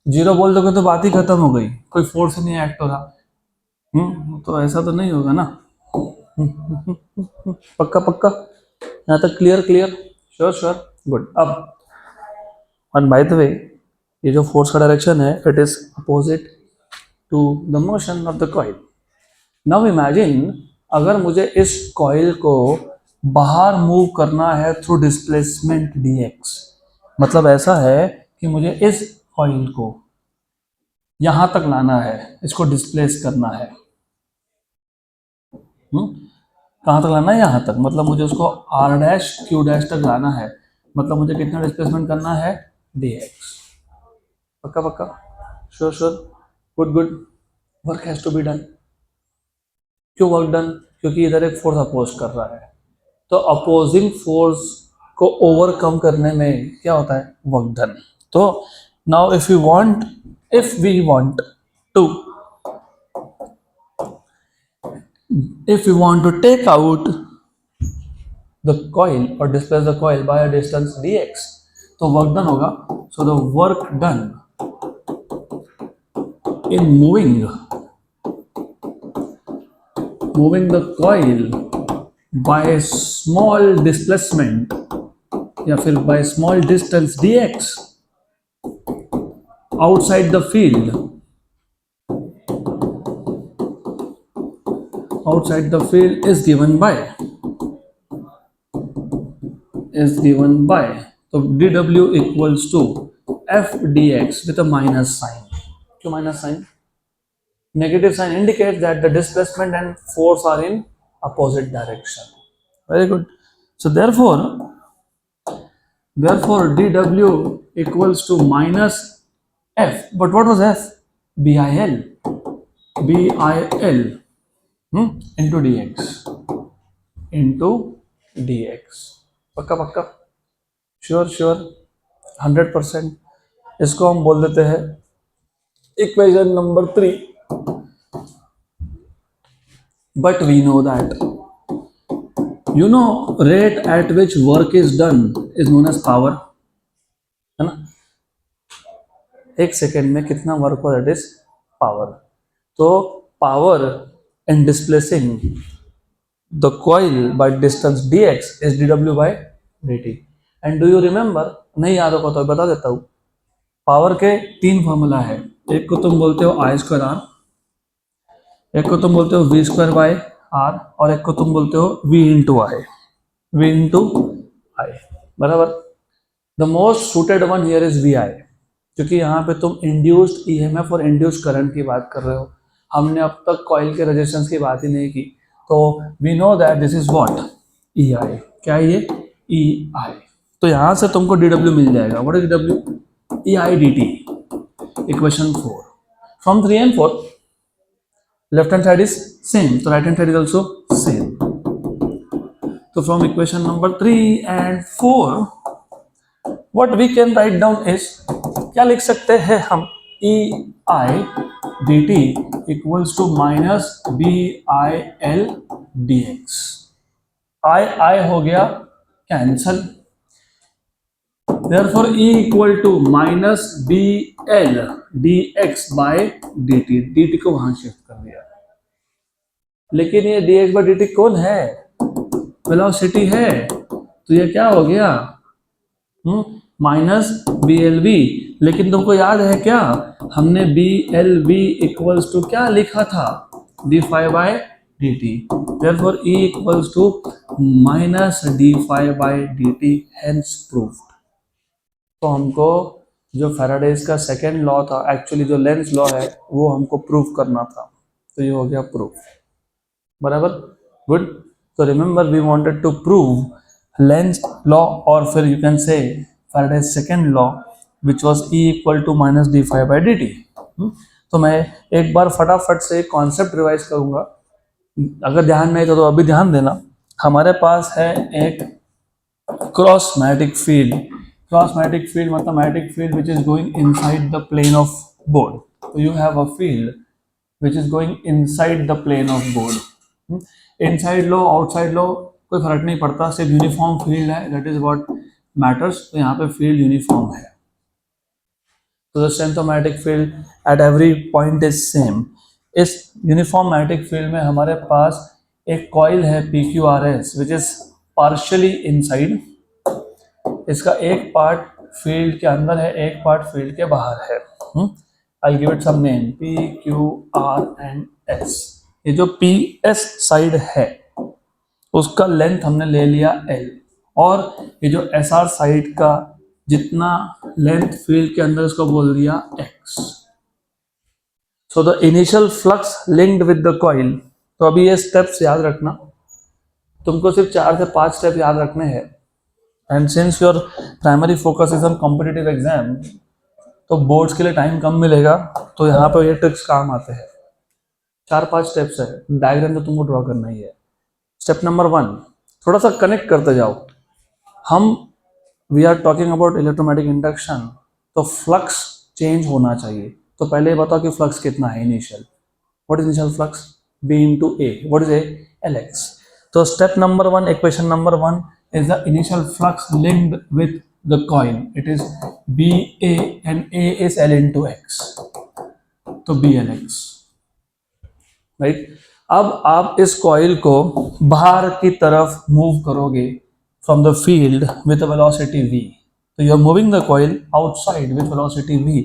Zero बोल दोगे तो बात ही खत्म हो गई, कोई फोर्स नहीं एक्ट हो रहा। तो ऐसा तो नहीं होगा ना। पक्का पक्का, यहाँ तक clear clear, sure sure, good. अब और बाय द वे ये जो फोर्स का डायरेक्शन है it is opposite to the motion of the coil. Now imagine अगर मुझे इस कॉइल को बाहर मूव करना है थ्रू डिस्प्लेसमेंट dx, मतलब ऐसा है कि मुझे इस कॉइल को यहां तक लाना है, इसको डिस्प्लेस करना है। कहां तक लाना है? यहां तक, मतलब मुझे उसको r डैश q डैश तक लाना है, मतलब मुझे कितना डिस्प्लेसमेंट करना है dx। पक्का पक्का, sure sure, good good, work has to be done. क्यों वर्क डन? क्योंकि इधर एक फोर्स अपोज कर रहा है, तो अपोजिंग फोर्स को ओवरकम करने में क्या होता है, वर्क डन। तो now if we want to take out the coil और displace the coil by a distance dx, तो वर्क डन होगा। So the work done in moving the coil by a small displacement या फिर by small distance dx outside the field is given by so dw equals to f dx with a minus sign। क्यों minus sign? Negative sign indicates that the displacement and force are in opposite direction. Very good. So therefore dw equals to minus f. But what was f? BIL into dx पक्का पक्का, sure sure, 100%। इसको हम बोल देते हैं equation number 3। But we know that, rate at which work is done is known as power, है ना? एक सेकेंड में कितना वर्क हुआ, दैट इज पावर। तो power in displacing the coil by distance dx is dw by dt। And do you remember? नहीं याद होगा तो बता देता हूँ। पावर के 3 फॉर्मूला है, एक को तुम बोलते हो I स्क्वायर R, एक को तुम बोलते हो V स्क्वायर बाय R, और एक को तुम बोलते हो V इंटू आई, बराबर। The most suited one here is VI, क्योंकि यहाँ पे तुम इंड्यूस्ड EMF और इंड्यूस्ड करंट की बात कर रहे हो। हमने अब तक कॉइल के रेजिस्टेंस की बात ही नहीं की, तो we know that this is what E I, क्या है ये ई आई। तो यहाँ से तुमको डी डब्ल्यू मिल जाएगा, what is W E I D T. Equation 4 from 3 and 4 left hand side is same, so right hand side is also same. So from equation number 3 and 4 what we can write down is, क्या लिख सकते हैं हम, e i dt equals to minus b i l dx। i हो गया cancel, therefore e equal to minus b l dx by dt, dt को वहां shift कर दिया। लेकिन ये dx by dt कौन है, वेलोसिटी है, तो ये क्या हो गया माइनस बी एल वी। लेकिन तुमको याद है क्या, हमने B L V equals to क्या लिखा था, D phi by D T, therefore E equals to minus D phi by D T, hence proved. तो हमको जो फैराडेज का सेकेंड लॉ था, एक्चुअली जो लेंस लॉ है, वो हमको प्रूव करना था, तो ये हो गया प्रूफ, बराबर, गुड। तो remember we wanted to prove Lenz law, और फिर you can say Faraday's second law which was E equal to minus D phi by D T. तो मैं एक बार फटाफट से कॉन्सेप्ट रिवाइज करूंगा, अगर ध्यान नहीं तो अभी ध्यान देना। हमारे पास है एक cross magnetic field, cross magnetic field मतलब magnetic field which is going inside the plane of board. तो you have a field which is going inside the plane of board. Inside लो आउटसाइड लो कोई फर्क नहीं पड़ता, सिर्फ यूनिफॉर्म फील्ड है, दैट इज व्हाट मैटर्स। तो यहाँ पे फील्ड यूनिफॉर्म है, तो the strength of magnetic field at every point is same. इस यूनिफॉर्म मैग्नेटिक फील्ड में हमारे पास एक कॉइल है PQRS which is partially inside. इसका एक पार्ट फील्ड के अंदर है, एक पार्ट फील्ड के बाहर है। I give it some name PQR and S। ये जो PS साइड है उसका लेंथ हमने ले लिया L, और ये जो SR साइड का जितना लेंथ फील्ड के अंदर उसको बोल दिया X। So the initial flux linked with the coil. तो अभी ये स्टेप्स याद रखना, तुमको सिर्फ 4 से 5 स्टेप याद रखने हैं। And since your primary focus is on competitive exam, तो बोर्ड्स के लिए टाइम कम मिलेगा, तो यहाँ पे ये ट्रिक्स काम आते हैं। 4-5 स्टेप्स है, डायग्राम तो तुमको ड्रॉ करना ही है। स्टेप नंबर 1, थोड़ा सा कनेक्ट करते जाओ। हम we are talking about electromagnetic induction, तो फ्लक्स चेंज होना चाहिए। तो पहले बताओ कि फ्लक्स कितना है initial, what is initial flux, B into A, what is A, LX। तो step number 1, equation number 1 is the initial flux linked with the coil, it is BA and A is L into X, तो BLX, right. अब आप इस coil को बाहर की तरफ move करोगे from the field with velocity v, तो you are moving the coil outside with velocity v।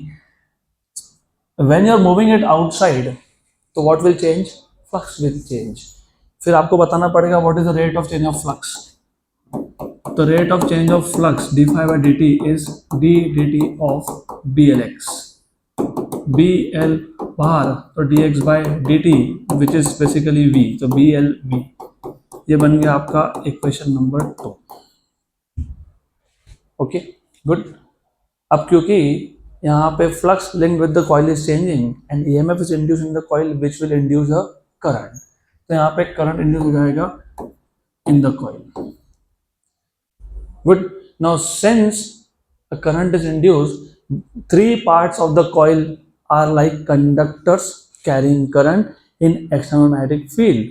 When you are moving it outside, तो what will change, flux will change. फिर आपको बताना पड़ेगा what is the rate of change of flux. तो rate of change of flux D phi by D T is D D T of B L X, B L बाहर, तो D x by D T which is basically V, तो B L V. ये बन गया आपका equation number 2। Okay good. अब क्योंकि यहाँ पे flux linked with the coil is changing and EMF is induce in the coil which will induce a current, तो यहाँ पे करंट इंड्यूस हो जाएगा in the coil. Good. Now since a current is induced, 3 parts of the coil are like conductors carrying current in external magnetic field।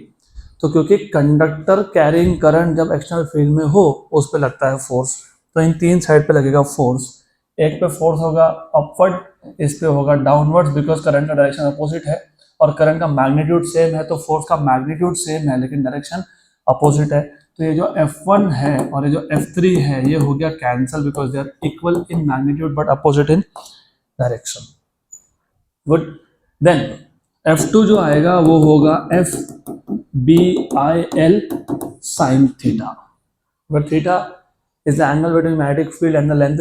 तो क्योंकि conductor carrying current जब external field में हो उस पे लगता है फोर्स, तो इन 3 साइड पे लगेगा फोर्स। एक पे फोर्स होगा अपवर्ड, इस पे होगा डाउनवर्ड, बिकॉज करंट का डायरेक्शन अपोजिट है, और करंट का मैग्नीट्यूड सेम है, तो फोर्स का मैग्नीट्यूड सेम है लेकिन डायरेक्शन अपोजिट है। तो ये जो F1 है और ये जो F3 है ये हो गया cancel, because they are equal in magnitude but opposite in direction. Good. Then F2 जो आएगा वो होगा FBIL sin theta, but theta is the angle between magnetic field and the length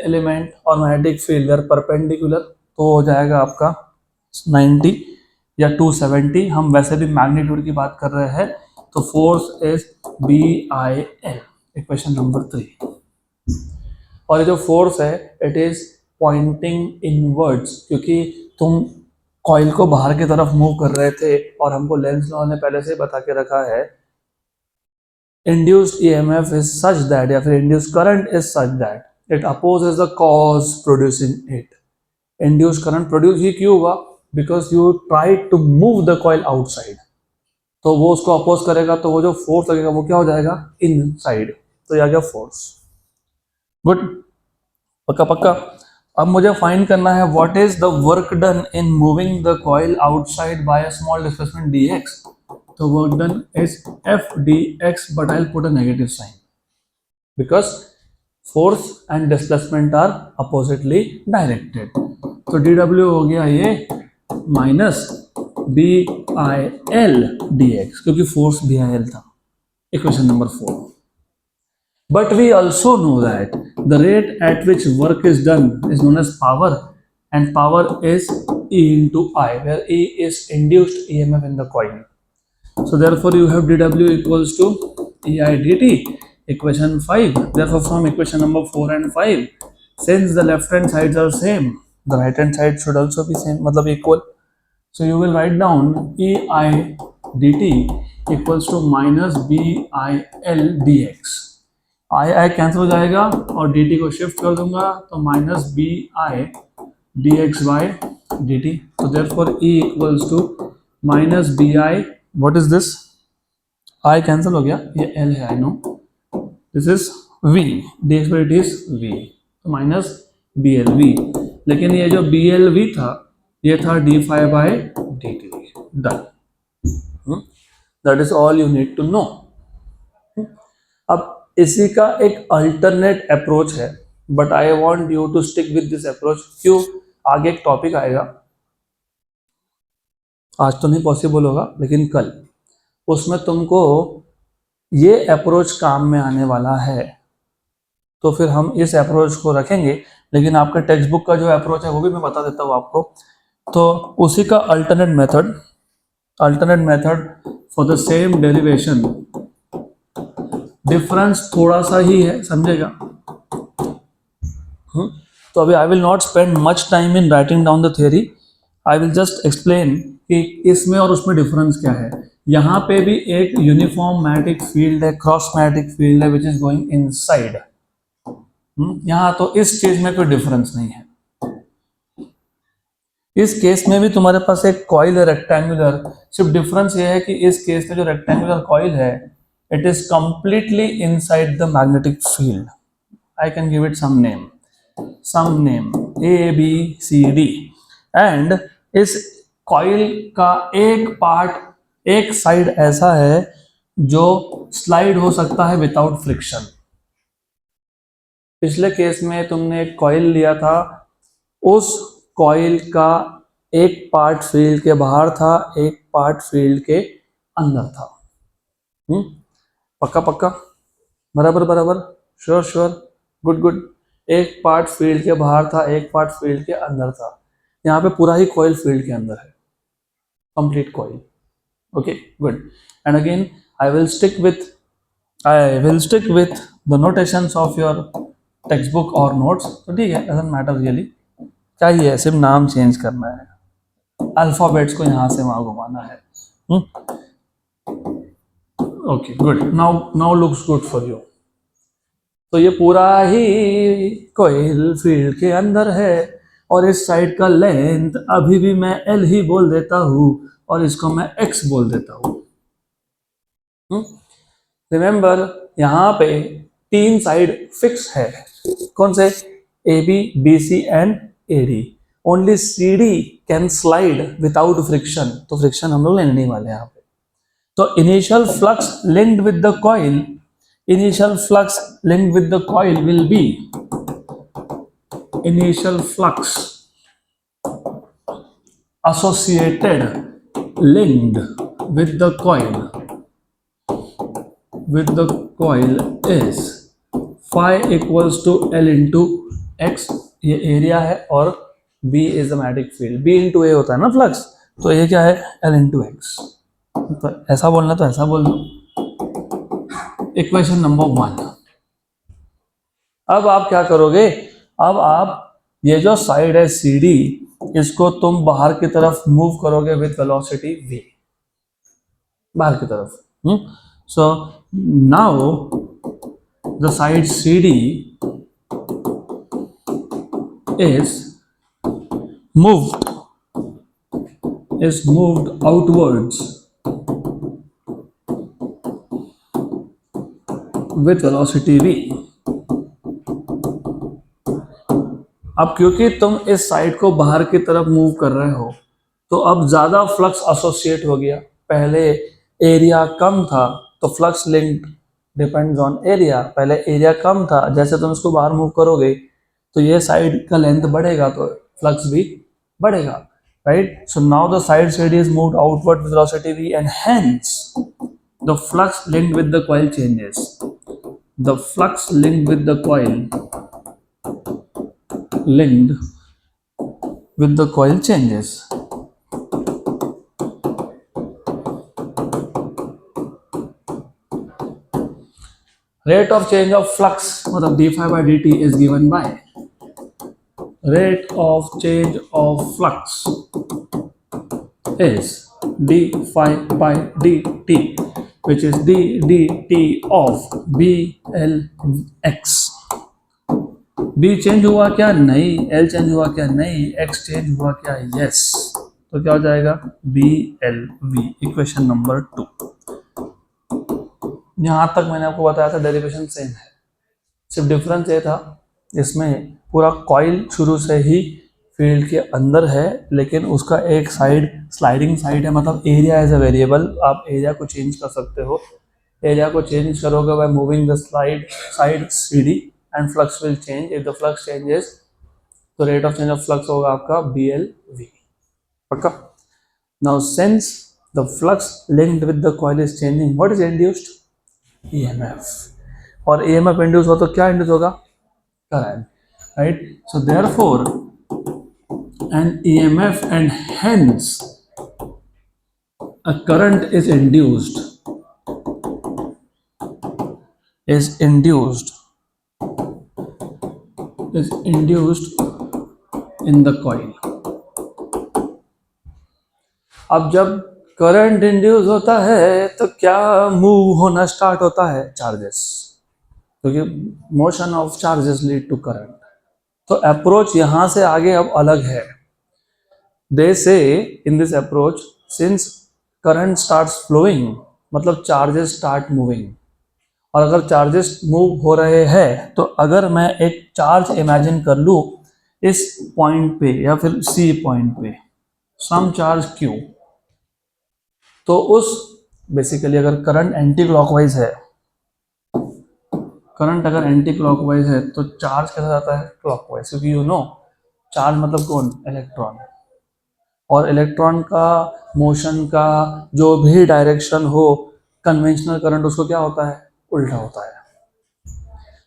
element और magnetic field they are perpendicular, तो हो जाएगा आपका 90 या 270, हम वैसे भी मैग्नीट्यूड की बात कर रहे हैं, तो force is BIL, equation number 3। और ये जो फोर्स है इट इज पॉइंटिंग इनवर्ड्स, क्योंकि तुम कॉइल को बाहर की तरफ मूव कर रहे थे और हमको लेंस लॉ ने पहले से बता के रखा है induced EMF is such that या फिर induced current is such that it opposes the cause producing it। induced current produce ही क्यों हुआ? because you tried to move the coil outside, तो वो उसको अपोज करेगा, तो वो जो फोर्स लगेगा वो क्या हो जाएगा? इनसाइड। तो ये आ गया फोर्स। गुड, पक्का पक्का। अब मुझे फाइंड करना है what is the work done in moving the coil outside by a small displacement dx। तो work done is F dx, but I will put a negative sign because force and displacement are oppositely directed. तो dw हो गया ये minus BIL dx, क्योंकि force BIL था। Equation number 4। But we also know that the rate at which work is done is known as power, and power is E into I, where E is induced EMF in the coil. So therefore you have dW equals to EI dt, equation 5. Therefore from equation number 4 and 5, since the left hand sides are same, the right hand side should also be same, मतलब equal. So you will write down EI dt equals to minus BIL dx. I cancel हो जाएगा और dt को shift कर दूंगा, तो minus BI dx by dt। तो therefore E equals to minus BI, what is this? I cancel हो गया, ये L है, I know, this is V, dx by dt is V, तो माइनस BLV। लेकिन ये जो BLV था ये था d phi by dt। Done, that is all you need to know. अब इसी का एक अल्टरनेट अप्रोच है, but I want you to stick with this approach. क्यों? आगे एक टॉपिक आएगा, आज तो नहीं पॉसिबल होगा लेकिन कल, उसमें तुमको ये अप्रोच काम में आने वाला है, तो फिर हम इस अप्रोच को रखेंगे। लेकिन आपके टेक्स्ट बुक का जो अप्रोच है वो भी मैं बता देता हूँ आपको। तो उसी का alternate method for the same derivation, difference थोड़ा सा ही है, समझेगा। तो अभी आई will not spend much time in writing down the theory, I will just explain कि इसमें और उसमें डिफरेंस क्या है। यहाँ पे भी एक यूनिफॉर्म मैग्नेटिक फील्ड है, क्रॉस मैग्नेटिक फील्ड है, विच इज गोइंग इनसाइड। यहाँ तो इस चीज में कोई डिफरेंस नहीं है। इस केस में भी तुम्हारे पास एक कॉइल है रेक्टेंगुलर, सिर्फ डिफरेंस ये है कि इस केस में जो रेक्टेंगुलर कॉइल है it is completely inside the magnetic field. I can give it some name A B C D, and इस कॉइल का एक पार्ट, एक साइड ऐसा है जो स्लाइड हो सकता है विदाउट फ्रिक्शन। पिछले केस में तुमने एक कॉइल लिया था, उस कॉइल का एक पार्ट फील्ड के बाहर था, एक पार्ट फील्ड के अंदर था। पक्का पक्का, बराबर बराबर, श्योर श्योर, गुड गुड। एक पार्ट फील्ड के बाहर था, एक पार्ट फील्ड के अंदर था। यहाँ पे पूरा ही कॉइल फील्ड के अंदर है, complete coil. Okay good. And again I will stick with the notations of your text book और नोट्स। तो ठीक है, डजंट मैटर रियली, क्या ही है, सिर्फ नाम चेंज करना है, अल्फाबेट्स को यहाँ से वहाँ घुमाना है। Okay good, now looks good for you. तो ये पूरा ही कॉइल फील्ड के अंदर है, और इस साइड का लेंथ अभी भी मैं L ही बोल देता हूँ, और इसको मैं X बोल देता हूँ। रिमेंबर, यहाँ पे 3 साइड फिक्स है, कौन से? AB, BC and AD। Only CD can slide without friction, तो फ्रिक्शन हम लोग लेने नहीं वाले यहाँ पे। तो initial flux linked with the coil will be initial flux associated linked with the coil is phi equals to L into X, ये एरिया है, और B is the magnetic field, B into A होता है ना flux, तो ये क्या है, L इंटू एक्स। तो ऐसा बोलना तो ऐसा बोल दो। Equation number 1। अब आप क्या करोगे, अब आप ये जो साइड है सी डी, इसको तुम बाहर की तरफ मूव करोगे विद वेलोसिटी v, बाहर की तरफ। So now the side C D is moved outwards with velocity v। अब क्योंकि तुम इस साइड को बाहर की तरफ मूव कर रहे हो, तो अब ज्यादा फ्लक्स एसोसिएट हो गया। पहले एरिया कम था तो flux link depends on area, पहले एरिया कम था, जैसे तुम इसको बाहर मूव करोगे तो ये साइड का लेंथ बढ़ेगा तो फ्लक्स भी बढ़ेगा, right. So now the side CD is moved outward with velocity v and hence the flux linked with the coil changes. The flux linked with the coil changes. Rate of change of flux मतलब d phi by dt is given by rate of change of flux is d phi by dt, which is d dt of BLX। B change हुआ क्या, नहीं। L change हुआ क्या, नहीं। X change हुआ क्या, yes. तो क्या हो जाएगा, BLV। Equation number 2। यहां तक मैंने आपको बताया था डेरिवेशन सेम है, सिर्फ डिफरेंस ये था इसमें पूरा कॉइल शुरू से ही फील्ड के अंदर है, लेकिन उसका एक साइड स्लाइडिंग साइड है, मतलब एरिया एज अ वेरिएबल। आप एरिया को चेंज कर सकते हो। एरिया को चेंज करोगे by moving the side CD and flux will change. If the flux changes तो rate of change of flux होगा आपका BLV। पक्का। Now since the flux linked with the coil is changing, what is induced, EMF। और EMF induce हो तो क्या induce होगा, current, right? So therefore an EMF and hence a current is induced in the coil। अब जब current induce होता है तो क्या मूव होना स्टार्ट होता है, चार्जेस, क्योंकि motion of charges lead to current. तो अप्रोच यहां से आगे अब अलग है। They say in this approach since current starts flowing मतलब चार्जेस स्टार्ट मूविंग। और अगर चार्जेस मूव हो रहे हैं तो अगर मैं एक चार्ज इमेजिन कर लूं इस पॉइंट पे या फिर C पॉइंट पे, सम चार्ज Q, तो उस बेसिकली अगर करंट एंटी क्लॉकवाइज है, करंट अगर एंटी क्लॉकवाइज है तो चार्ज कैसा जाता है, क्लॉकवाइज, क्योंकि यू नो चार्ज मतलब कौन, इलेक्ट्रॉन। और इलेक्ट्रॉन का मोशन का जो भी डायरेक्शन हो, कन्वेंशनल करंट उसको क्या होता है, उल्टा होता है।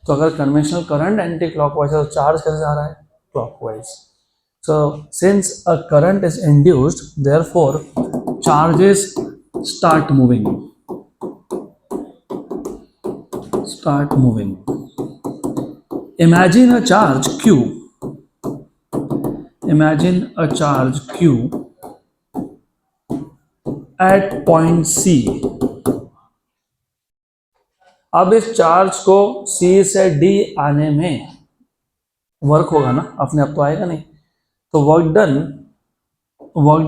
तो अगर कन्वेंशनल करंट एंटी क्लॉकवाइज है तो चार्ज कैसे जा रहा है, clockwise. So since a current is induced therefore charges start moving. Imagine a charge Q. Imagine a charge Q at point C। अब इस चार्ज को C से D आने में वर्क होगा ना, अपने आप तो आएगा नहीं। तो work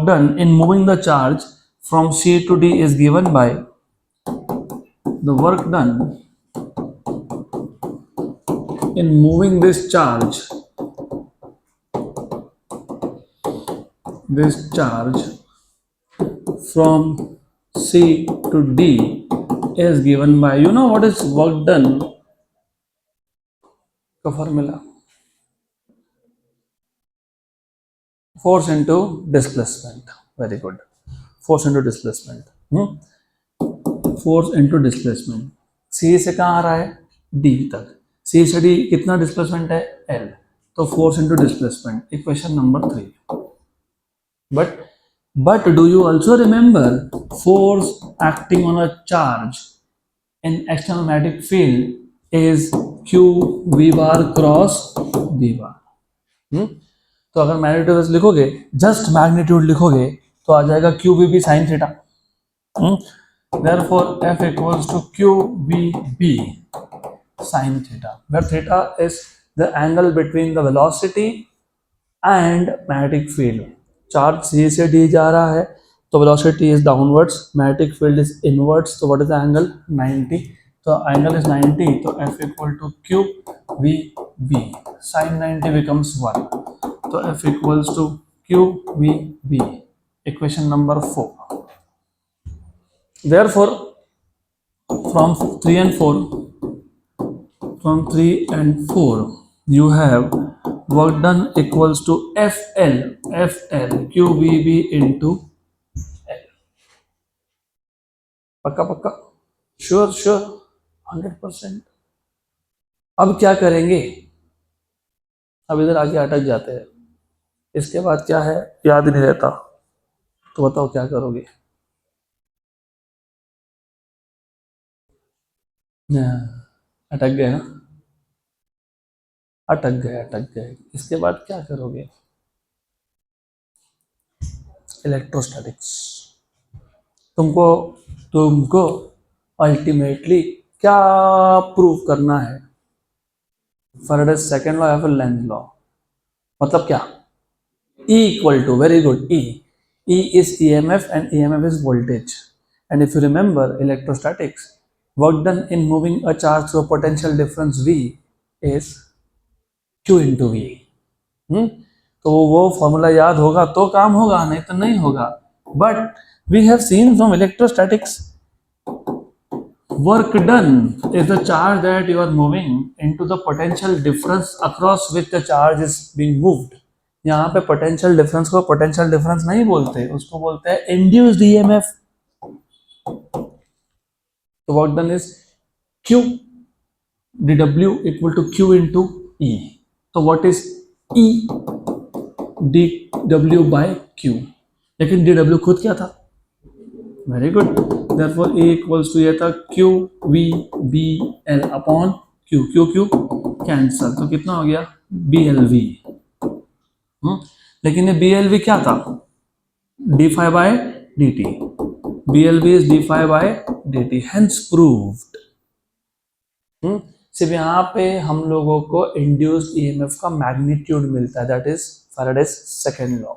done in moving the charge from C to D is given by the work done in moving this charge from C to D is given by, you know what is work done का formula, force into displacement. Very good, force into displacement. Force into displacement C से कहाँ आ रहा है, D तक। C से D कितना displacement है, L। तो force into displacement, equation number 3। But But do you also remember force acting on a charge in external magnetic field is Q V bar cross V bar. तो अगर magnetic लिखोगे, just magnitude लिखोगे तो आ जाएगा Q V B sine theta. Therefore F equals to QVB sin theta, where theta is the angle between the velocity and magnetic field. Charge C से D जा रहा है तो velocity is downwards, magnetic field is inwards, तो what is the angle? 90. तो angle is 90, तो F equal to QVB sin 90 becomes 1. तो F equals to QVB, equation number 4. Therefore from 3 and 4 you have work done equals to FL QVB into L. पक्का पक्का, sure 100%. अब क्या करेंगे, अब इधर आके अटक जाते हैं. इसके बाद क्या है याद नहीं रहता, तो बताओ क्या करोगे. अटक गए ना, अटक गए. इसके बाद क्या करोगे, इलेक्ट्रोस्टैटिक्स. तुमको अल्टीमेटली क्या प्रूव करना है, फैराडेज सेकंड लॉ या फिर लेंज लॉ. मतलब क्या, E equal to, very good, E is EMF and EMF is voltage. And if you remember electrostatics, work done in moving a charge through a potential difference V is Q into V. तो वो formula याद होगा तो काम होगा, नहीं तो नहीं होगा. But we have seen from electrostatics, work done is the charge that you are moving into the potential difference across which the charge is being moved. यहाँ पे पोटेंशियल डिफरेंस को पोटेंशियल डिफरेंस नहीं बोलते, उसको बोलते हैं इंड्यूस्ड ईएमएफ. तो work done is Q dW equal to Q into E. तो what is E dW by Q, लेकिन dW खुद क्या था, very good. therefore E equals to ये था QVBL upon Q. Q cancel, तो कितना हो गया BLV. लेकिन ये BLV क्या था, d phi by dt. BLV is d phi by dt, hence proved. सिर्फ यहाँ पे हम लोगों को इंड्यूस्ड ईएमएफ का मैग्नीट्यूड मिलता है, that is Faraday's second law.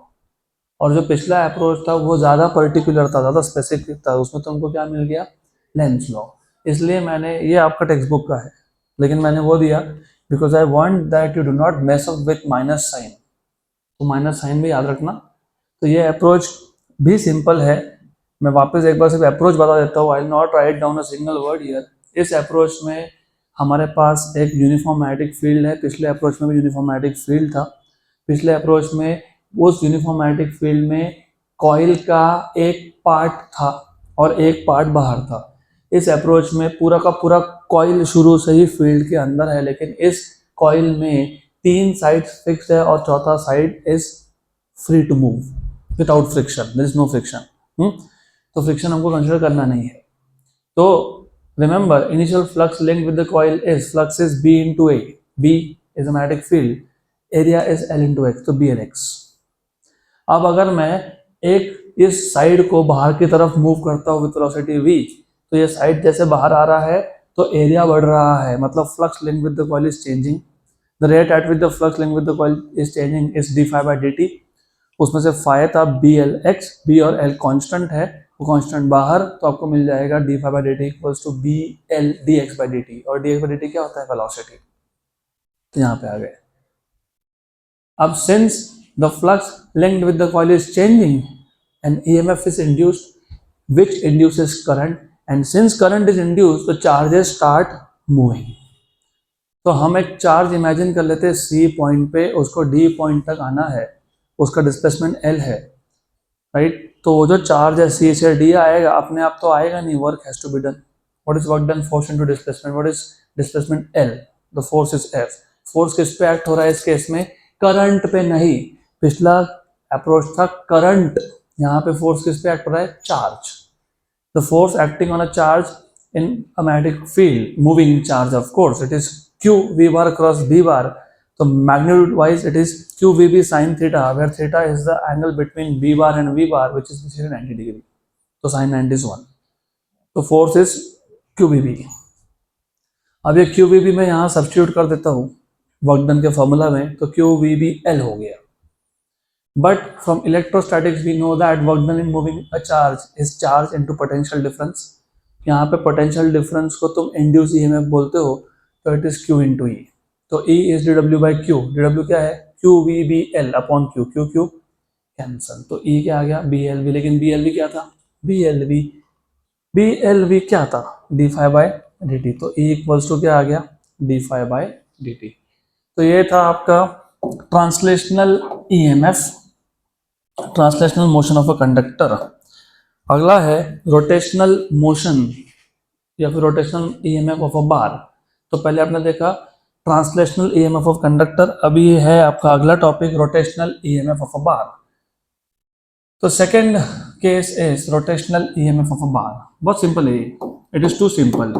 और जो पिछला अप्रोच था वो ज़्यादा पर्टिकुलर था, ज़्यादा स्पेसिफिक था, उसमें तुमको क्या मिल गया, लेंज लॉ. इसलिए मैंने, ये आपका टेक्स्ट बुक का है लेकिन मैंने वो दिया because I want that you do not mess up with minus sign. तो माइनस साइन भी याद रखना. तो ये अप्रोच भी सिंपल है. मैं वापस एक बार सिर्फ अप्रोच बता देता हूँ, आई will not write down a single word here. इस अप्रोच में हमारे पास एक यूनिफॉर्म मैग्नेटिक फील्ड है, पिछले अप्रोच में भी यूनिफॉर्म मैग्नेटिक फील्ड था. पिछले अप्रोच में उस यूनिफॉर्म मैग्नेटिक फील्ड में कॉइल का एक पार्ट था और एक पार्ट बाहर था. इस अप्रोच में पूरा का पूरा कॉइल शुरू से ही फील्ड के अंदर है, लेकिन इस कॉइल में 3 साइड्स फिक्स्ड है और चौथा side is free to move without friction, there is no friction. तो फ्रिक्शन हमको कंसिडर करना नहीं है. तो remember initial flux link with the coil is, flux is B into A, B is a magnetic field, area is L into X, तो BLX. अब अगर मैं एक इस साइड को बाहर की तरफ मूव करता हूँ विद वेलोसिटी V, तो ये साइड जैसे बाहर आ रहा है तो एरिया बढ़ रहा है, मतलब flux link with the coil is changing. The rate at with the flux link with the coil is changing is d phi by dt. उसमें से phi था BLX, B और L कांस्टेंट है, वो कांस्टेंट बाहर, तो आपको मिल जाएगा d phi by dt equals to BL dx by dt. और dx by dt क्या होता है, वेलोसिटी. तो यहाँ पे आ गए. अब since the flux linked with the coil is changing and EMF is induced which induces current, and since current is induced the charges start moving. तो हम एक चार्ज इमेजिन कर लेते हैं C पॉइंट पे, उसको D पॉइंट तक आना है, उसका डिस्प्लेसमेंट L है, राइट. तो वो जो चार्ज है C से D आएगा, अपने आप तो आएगा नहीं, work has to be done. What is work done, force into displacement. What is displacement, L. The force is F. Force किस पे एक्ट हो रहा है इस केस में, करंट पे नहीं. पिछला अप्रोच था करंट, यहाँ पे फोर्स किस पे एक्ट कर रहा है? Charge. The force acting on a charge in a magnetic field, moving charge, of course, it is q v bar cross b bar. So magnitude wise it is q v b sin theta, where theta is the angle between b bar and v bar, which is basically 90 degree. So sin 90 is 1. So force is q v b. अब ये q v b मैं यहाँ substitute कर देता हूँ work done के formula में, तो q v b l हो गया. But from electrostatics we know that work done in moving a charge is charge into potential difference. यहाँ पे पोटेंशियल डिफरेंस को तुम इंड्यूस ईएमएफ बोलते हो, तो it is Q into E. तो E is D W by Q. D W क्या है? Q V B L upon Q. Q Q cancel, तो ई क्या आ गया? B L V. लेकिन बी एल वी क्या था? बी एल वी क्या था? D phi by D T. तो ई इक्वल्स टू क्या आ गया? D phi by D T. तो ये था आपका translational EMF, translational motion of a conductor. अगला है रोटेशनल मोशन या फिर rotational EMF of a bar. तो पहले आपने देखा ट्रांसलेशनल ईएमएफ ऑफ कंडक्टर, अभी है आपका अगला topic rotational EMF of a bar. तो second case is rotational EMF of a bar. बहुत सिंपल है, it is too simple.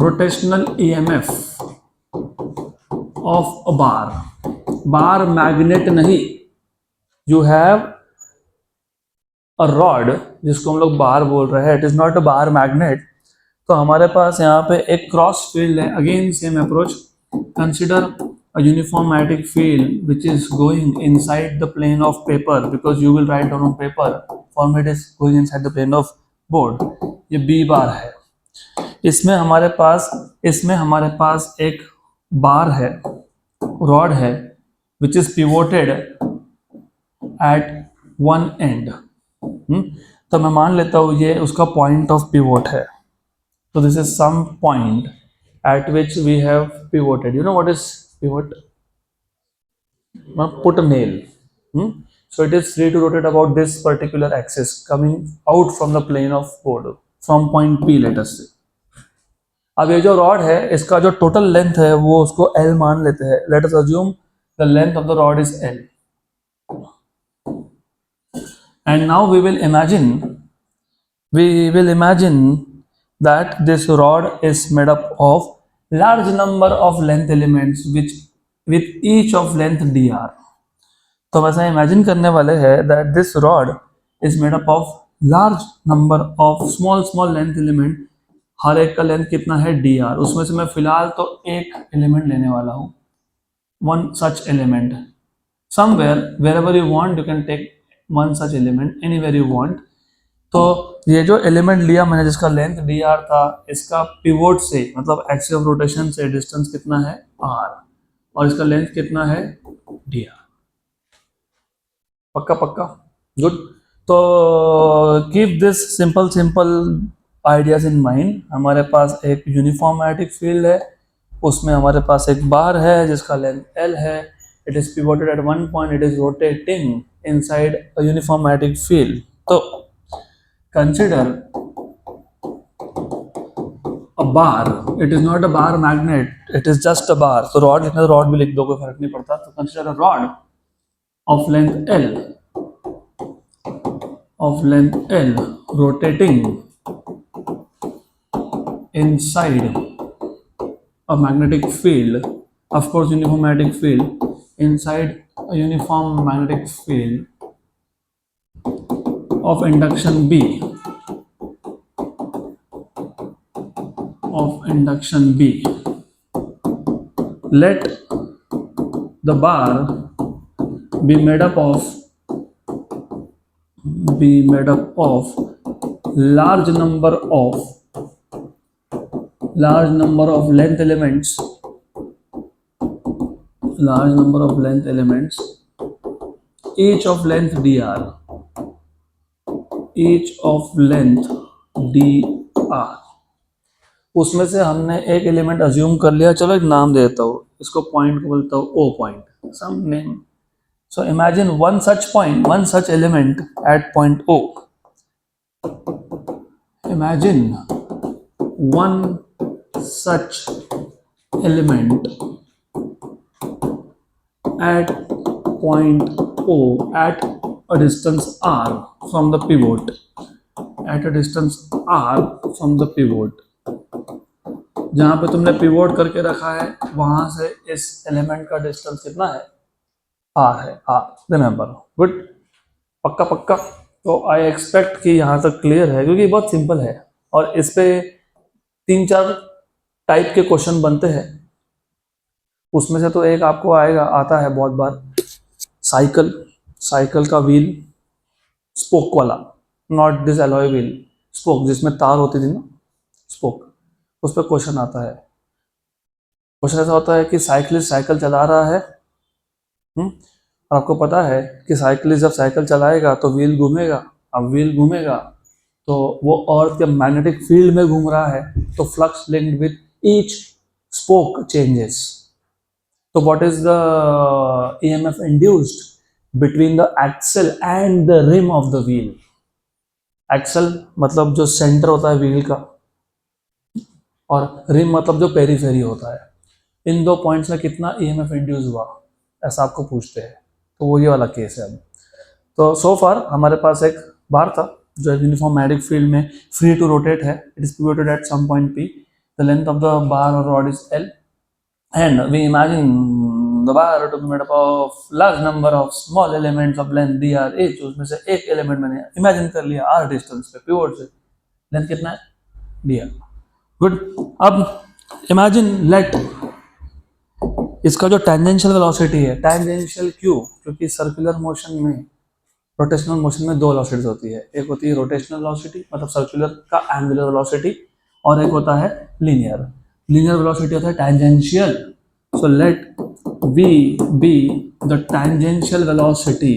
Rotational EMF of a bar. Bar magnet नहीं, यू हैव अ रॉड, जिसको हम लोग बार बोल रहे हैं, it is not a bar magnet. तो हमारे पास यहाँ पे एक क्रॉस फील्ड है. Again same approach. Consider a uniform magnetic field which is going inside the plane of paper, because you will write down on paper. For me it is going inside the plane of board. ये B bar है. इसमें हमारे पास एक bar है, rod है, which is pivoted at one end. तो मैं मान लेता हूँ ये उसका पॉइंट ऑफ पिवोट है. तो this is some point at which we have pivoted. You know what is pivot? Put a nail. So it is free to rotate about this particular axis coming out from the plane of board from point P, let us say. अब ये जो rod है इसका जो total length है वो उसको L मान लेते हैं. Let us assume the length of the rod is L. And now we will imagine that this rod is made up of large number of length elements which with each of length dr. तो वैसा imagine करने वाले हैं that this rod is made up of large number of small length element. हर एक का length कितना है? dr. उसमें से मैं फिलहाल तो एक एलिमेंट लेने वाला हूँ, one such element. Somewhere wherever you want you can take one such element anywhere you want. तो ये जो एलिमेंट लिया मैंने जिसका लेंथ dr था, इसका पिवोट से मतलब एक्सिस ऑफ रोटेशन से डिस्टेंस कितना है? r. और इसका लेंथ कितना है? dr. पक्का गुड. तो keep this simple ideas in mind. हमारे पास एक यूनिफॉर्म मैग्नेटिक फील्ड है, उसमें हमारे पास एक बार है जिसका लेंथ L है. It is pivoted at one point, it is rotating inside a uniform magnetic field. So consider a bar. It is not a bar magnet, it is just a bar. So rod लिखना तो rod भी लिख दो, कोई फर्क नहीं पड़ता. तो consider a rod of length L rotating inside a magnetic field, of course uniform magnetic field, inside a uniform magnetic field of induction B. Let the bar be made up of large number of length elements, each of length dr. उसमें से हमने एक element assume कर लिया. चलो एक नाम दे देता हूँ, इसको पॉइंट को बोलता हूँ O point, some name. So imagine one such element at point O. Imagine one such element at point O, at a distance r from the pivot, at a distance r from the pivot, जहां पे तुमने pivot करके रखा है वहां से इस element का डिस्टेंस कितना है, आर है, आर, रिमेंबर, गुड, पक्का पक्का। तो आई एक्सपेक्ट कि यहाँ तक क्लियर है, क्योंकि बहुत सिंपल है और इस पे 3-4 टाइप के क्वेश्चन बनते हैं। उसमें से तो एक आपको आएगा, आता है बहुत बार, साइकिल, साइकिल का व्हील स्पोक वाला, not this alloy wheel, spoke जिसमें तार होती थी ना, स्पोक, उस पर क्वेश्चन आता है। क्वेश्चन ऐसा होता है कि साइकिलिस्ट साइकिल चला रहा है, और आपको पता है कि साइकिलिस्ट जब साइकिल चलाएगा तो व्हील घूमेगा, अब व्हील घूमेगा तो वो अर्थ के मैग्नेटिक फील्ड में घूम रहा है, तो flux linked with each spoke changes. तो what is the EMF induced between the axle and the rim of the wheel. Axle मतलब जो सेंटर होता है व्हील का, और रिम मतलब जो पेरीफेरी होता है। इन दो पॉइंट्स में कितना ईएमएफ इंड्यूस हुआ, ऐसा आपको पूछते हैं, तो वो ये वाला केस है। अब तो सो फार हमारे पास एक बार था जो यूनिफॉर्म मैग्नेटिक फील्ड में फ्री टू रोटेट है, it is pivoted at some point P, the length of the bar और rod is L, and we imagine the bar to be made up of large number of small elements of length d r h, उसमें से एक element मैंने imagine कर लिया r distance पे pivot से, length कितना है, dr, गुड। अब इमेजिन लेट इसका जो टेंजेंशियल वेलोसिटी है, टेंजेंशियल क्यों, क्योंकि सर्कुलर मोशन में, रोटेशनल मोशन में दो वेलोसिटीज होती है, एक होती है रोटेशनल वेलोसिटी मतलब सर्कुलर का एंगुलर वेलोसिटी, और एक होता है लीनियर, लीनियर वेलोसिटी होता है tangential. So let v be the tangential velocity,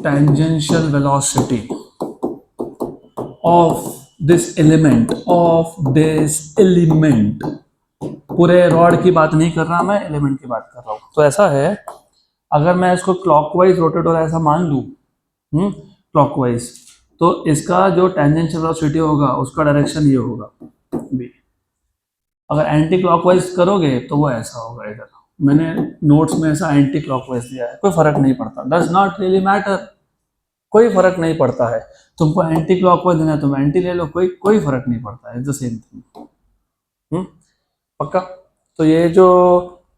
tangential velocity of this element, of this element, पूरे रॉड की बात नहीं कर रहा मैं, एलिमेंट की बात कर रहा हूं। तो ऐसा है, अगर मैं इसको क्लॉकवाइज रोटेट हो रहा है ऐसा मान लूं, क्लॉकवाइज, तो इसका जो टेंजेंशियल वेलोसिटी होगा उसका डायरेक्शन ये होगा b। अगर एंटी क्लॉकवाइज करोगे तो वो ऐसा होगा, इधर मैंने नोट्स में ऐसा एंटी क्लॉकवाइज दिया है, कोई फर्क नहीं पड़ता, डज नॉट रियली मैटर, कोई फर्क नहीं पड़ता है, तुमको एंटी क्लॉकवाइज देना है तुम एंटी ले लो, कोई फर्क नहीं पड़ता है, इट्स द सेम थिंग, पक्का। तो ये जो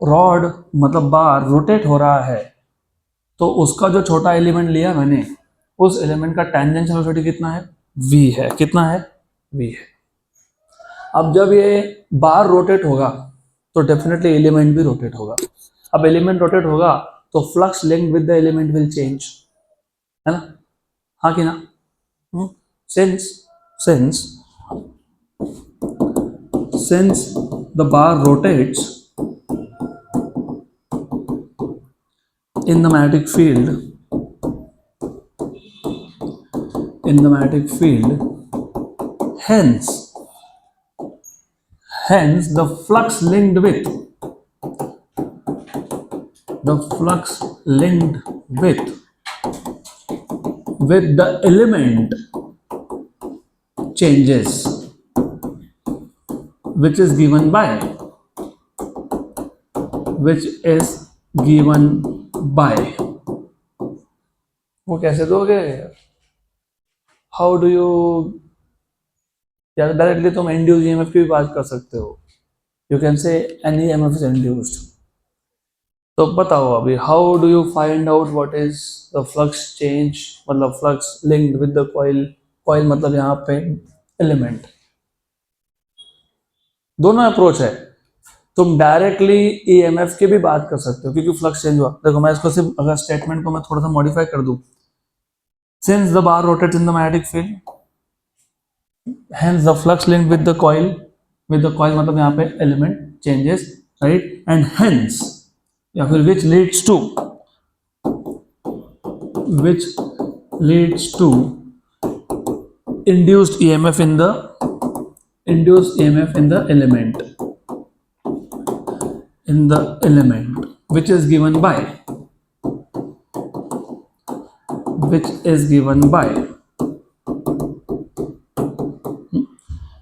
रॉड मतलब बार रोटेट हो रहा है, तो उसका जो छोटा एलिमेंट लिया मैंने, उस एलिमेंट का टेंजेंशियल वेलोसिटी कितना है, v है, कितना है, v है। अब जब ये बार रोटेट होगा तो डेफिनेटली एलिमेंट भी रोटेट होगा। अब एलिमेंट रोटेट होगा तो flux linked with the element will change, है ना, हाँ कि ना, since the bar rotates in the magnetic field, hence the flux linked with the element changes, which is given by वो कैसे दोगे, हाउ डू यू, या डायरेक्टली तुम इंड्यूस ईएमएफ की भी बात कर सकते हो, you can say any EMF is induced. तो बताओ अभी, how do you find out what is the flux change, मतलब flux linked with the coil, coil मतलब यहाँ पे एलिमेंट। दोनों अप्रोच है, तुम डायरेक्टली ईएमएफ की भी बात कर सकते हो क्योंकि फ्लक्स चेंज हुआ। देखो मैं इसको सिर्फ, अगर स्टेटमेंट को मैं थोड़ा सा मॉडिफाई कर दूं, since the bar rotates in the magnetic field, hence the flux linked with the coil मतलब यहाँ पे element changes, right, and hence या फिर which leads to induced EMF in the element which is given by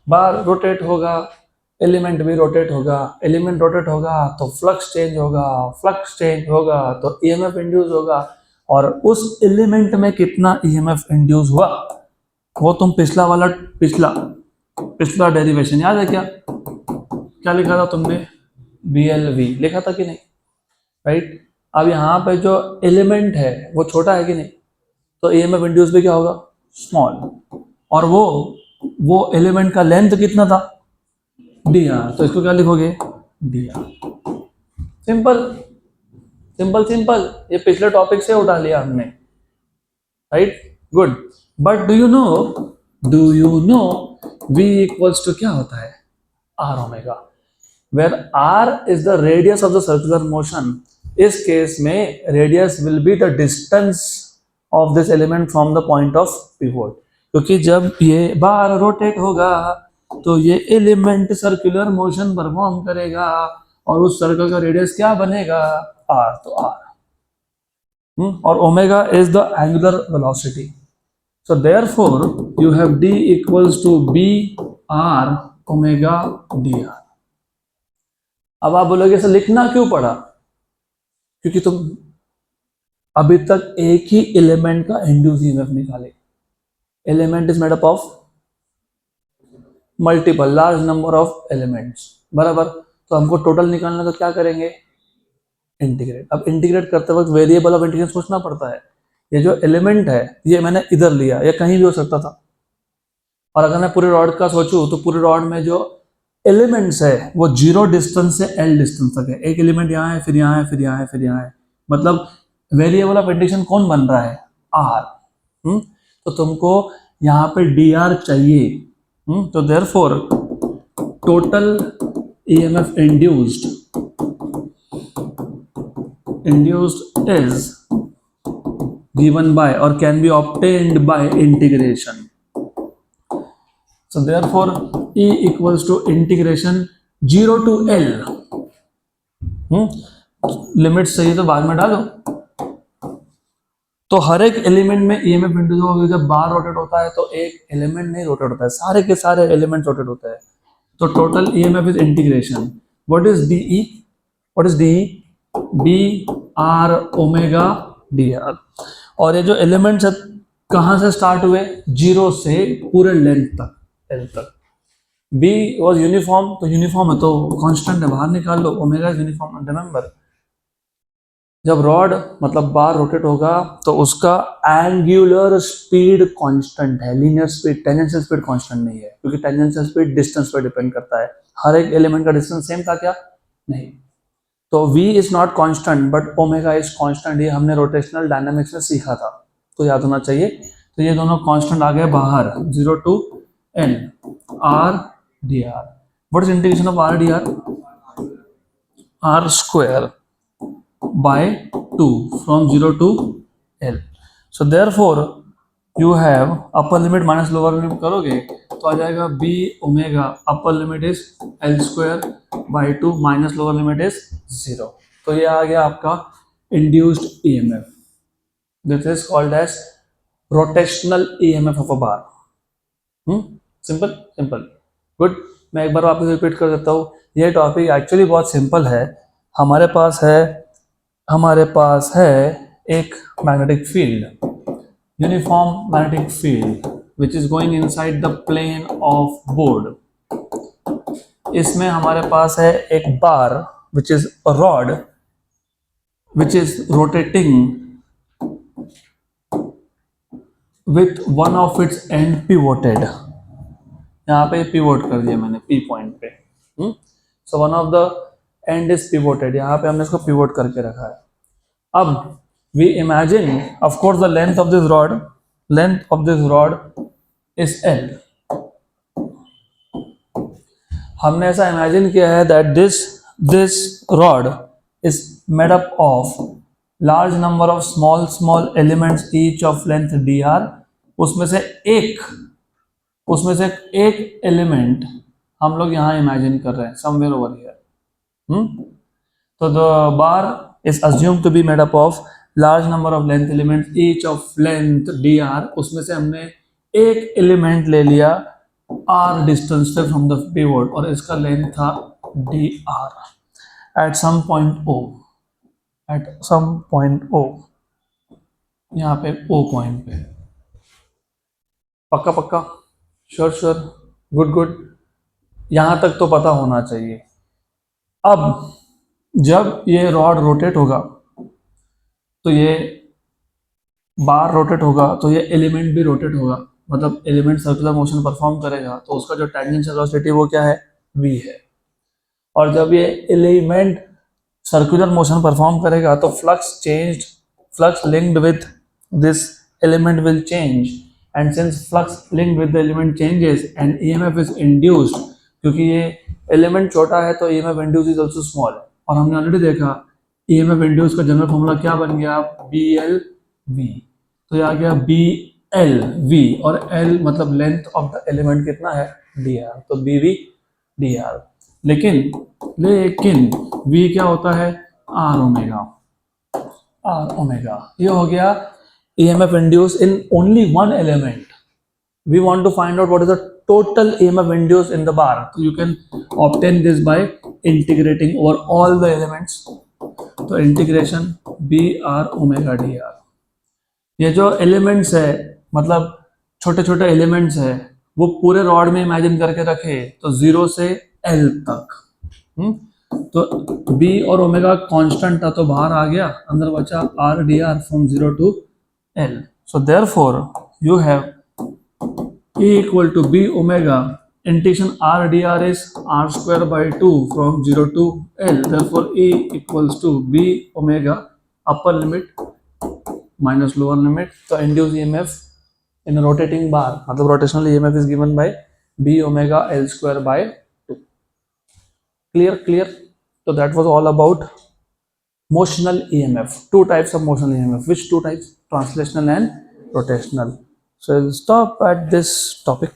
bar rotate होगा, element भी rotate होगा, element rotate होगा तो फ्लक्स चेंज होगा तो ईएमएफ इंड्यूस होगा, और उस एलिमेंट में कितना ईएमएफ इंड्यूस हुआ वो तुम पिछला डेरिवेशन याद है क्या लिखा था तुमने, BLV लिखा था कि नहीं, राइट। अब यहाँ पे जो एलिमेंट है वो छोटा है कि नहीं, तो ईएमएफ इंड्यूस भी क्या होगा, स्मॉल। और वो एलिमेंट का लेंथ कितना था, dr, तो इसको क्या लिखोगे, dr। सिंपल सिंपल सिंपल, ये पिछले टॉपिक से उठा लिया हमने, right, good. But do you know v equals to क्या होता है, r omega, where r is the radius of the circular motion. इस केस में radius will be the distance of this element from the point of pivot, क्योंकि जब ये बार rotate होगा तो ये एलिमेंट सर्कुलर मोशन परफॉर्म करेगा और उस सर्कल का रेडियस क्या बनेगा, r, तो r। और omega is the angular velocity, so therefore you have d equals to b r omega dr। अब आप बोलोगे ऐसा लिखना क्यों पड़ा, क्योंकि तुम अभी तक एक ही एलिमेंट का इंड्यूस ईएमएफ निकाले। Element is made up of multiple large number of elements, बराबर। तो हमको टोटल निकालना, तो क्या करेंगे, इंटीग्रेट। अब इंटीग्रेट करते वक्त वेरिएबल ऑफ इंटीग्रेशन सोचना पड़ता है। ये जो एलिमेंट है ये मैंने इधर लिया, ये कहीं भी हो सकता था। और अगर मैं पूरे रॉड का सोचूं तो पूरे रॉड में जो एलिमेंट्स है वो 0 डिस्टेंस से L डिस्टेंस तक है। एक एलिमेंट यहाँ है, फिर यहाँ है, फिर यहाँ है, फिर यहाँ है, मतलब वेरिएबल ऑफ इंटीग्रेशन कौन बन रहा है, R। तो तुमको यहाँ पे dr चाहिए। तो therefore total EMF induced is given by or can be obtained by integration. So therefore E equals to integration 0 to L। Limits चाहिए तो बाद में डालो। तो हर एक एलिमेंट में ईएमएफ इंड्यूस होगा। जब बार रोटेट होता है तो एक एलिमेंट नहीं रोटेट होता है, सारे के सारे एलिमेंट रोटेट होते हैं। तो total EMF is integration. What is DE, B R omega dr। और ये जो एलिमेंट्स कहाँ से स्टार्ट हुए, 0 से पूरे लेंथ तक, L तक। B वॉज यूनिफॉर्म, तो यूनिफॉर्म है तो कांस्टेंट है, बाहर निकाल लो, ओमेगा इज यूनिफॉर्म। रिमेंबर, जब रॉड मतलब बार रोटेट होगा तो उसका एंगुलर स्पीड कांस्टेंट है, linear speed, tangential speed constant नहीं है, क्योंकि टेंजेंशियल स्पीड डिस्टेंस पर डिपेंड करता है। हर एक एलिमेंट का डिस्टेंस सेम था क्या, नहीं। तो v is not constant but omega is constant, ये हमने रोटेशनल डायनामिक्स में सीखा था, तो याद होना चाहिए। तो ये दोनों कांस्टेंट आ गए बाहर, 0 to L r dr। What is integration of r dr, r square by 2 from 0 to L। so therefore you have upper limit minus lower limit करोगे तो आ जाएगा b omega, upper limit is L square by 2 minus lower limit is 0। तो ये आ गया आपका induced EMF। this is called as rotational EMF of a bar। Simple good. मैं एक बार वापस रिपीट कर देता हूँ, ये टॉपिक एक्चुअली बहुत सिंपल है। हमारे पास है एक magnetic field, uniform magnetic field which is going inside the plane of board. इसमें हमारे पास है एक bar which is a rod which is rotating with one of its end pivoted. यहाँ पे पिवोट कर दिया मैंने P पॉइंट पे। So one of the end is pivoted, यहाँ पे हमने इसको पिवोट करके रखा है। अब we imagine, of course the length of this rod is L। हमने ऐसा इमेजिन किया है that this rod is made up of large number of small elements each of length dr। उसमें से एक एलिमेंट हम लोग यहाँ इमेजिन कर रहे हैं, समवेयर ओवर हियर। तो the bar is assumed to be made up of large number of length elements each of length dr। उसमें से हमने एक एलिमेंट ले लिया r डिस्टेंस पे फ्रॉम द पिवोट और इसका लेंथ था dr at some point O। यहाँ पे ओ पॉइंट पे। पक्का पक्का, श्योर श्योर, गुड गुड, यहाँ तक तो पता होना चाहिए। अब जब ये रॉड रोटेट होगा तो ये बार रोटेट होगा तो ये एलिमेंट भी रोटेट होगा, मतलब एलिमेंट सर्कुलर मोशन परफॉर्म करेगा तो उसका जो टेंजेंशियल वेलोसिटी वो क्या है, v है। और जब ये एलिमेंट सर्कुलर मोशन परफॉर्म करेगा तो flux linked with this element will change, and since flux linked with the element changes and EMF is induced, क्योंकि ये एलिमेंट छोटा है तो EMF induce is also small. और हमने ऑलरेडी देखा ईएमएफ इंड्यूस का जनरल फॉर्मूला क्या बन गया, BLV। तो ये आ गया BLV, और L मतलब लेंथ ऑफ द एलिमेंट कितना है, dr, तो BV dr। लेकिन V क्या होता है, R ओमेगा। ये हो गया EMF induced in only one element. We want to find out what is the total EMF induced in the bar. So you can obtain this by integrating over all the elements. तो integration BR omega dr। ये जो elements है, मतलब छोटे छोटे elements है, वो पूरे रॉड में इमेजिन करके रखे तो 0 से L तक। तो B और ओमेगा कांस्टेंट था तो बाहर आ गया, अंदर बचा R dr from 0 to L। So therefore you have E equal to B omega integration R dr is R square by 2 from 0 to L। Therefore E equals to B omega upper limit minus lower limit। तो induced EMF in a rotating bar, मतलब rotational EMF is given by B omega L square by 2। Clear? So that was all about motional EMF, two types of motional EMF. Which two types? Translational and rotational. So I'll stop at this topic.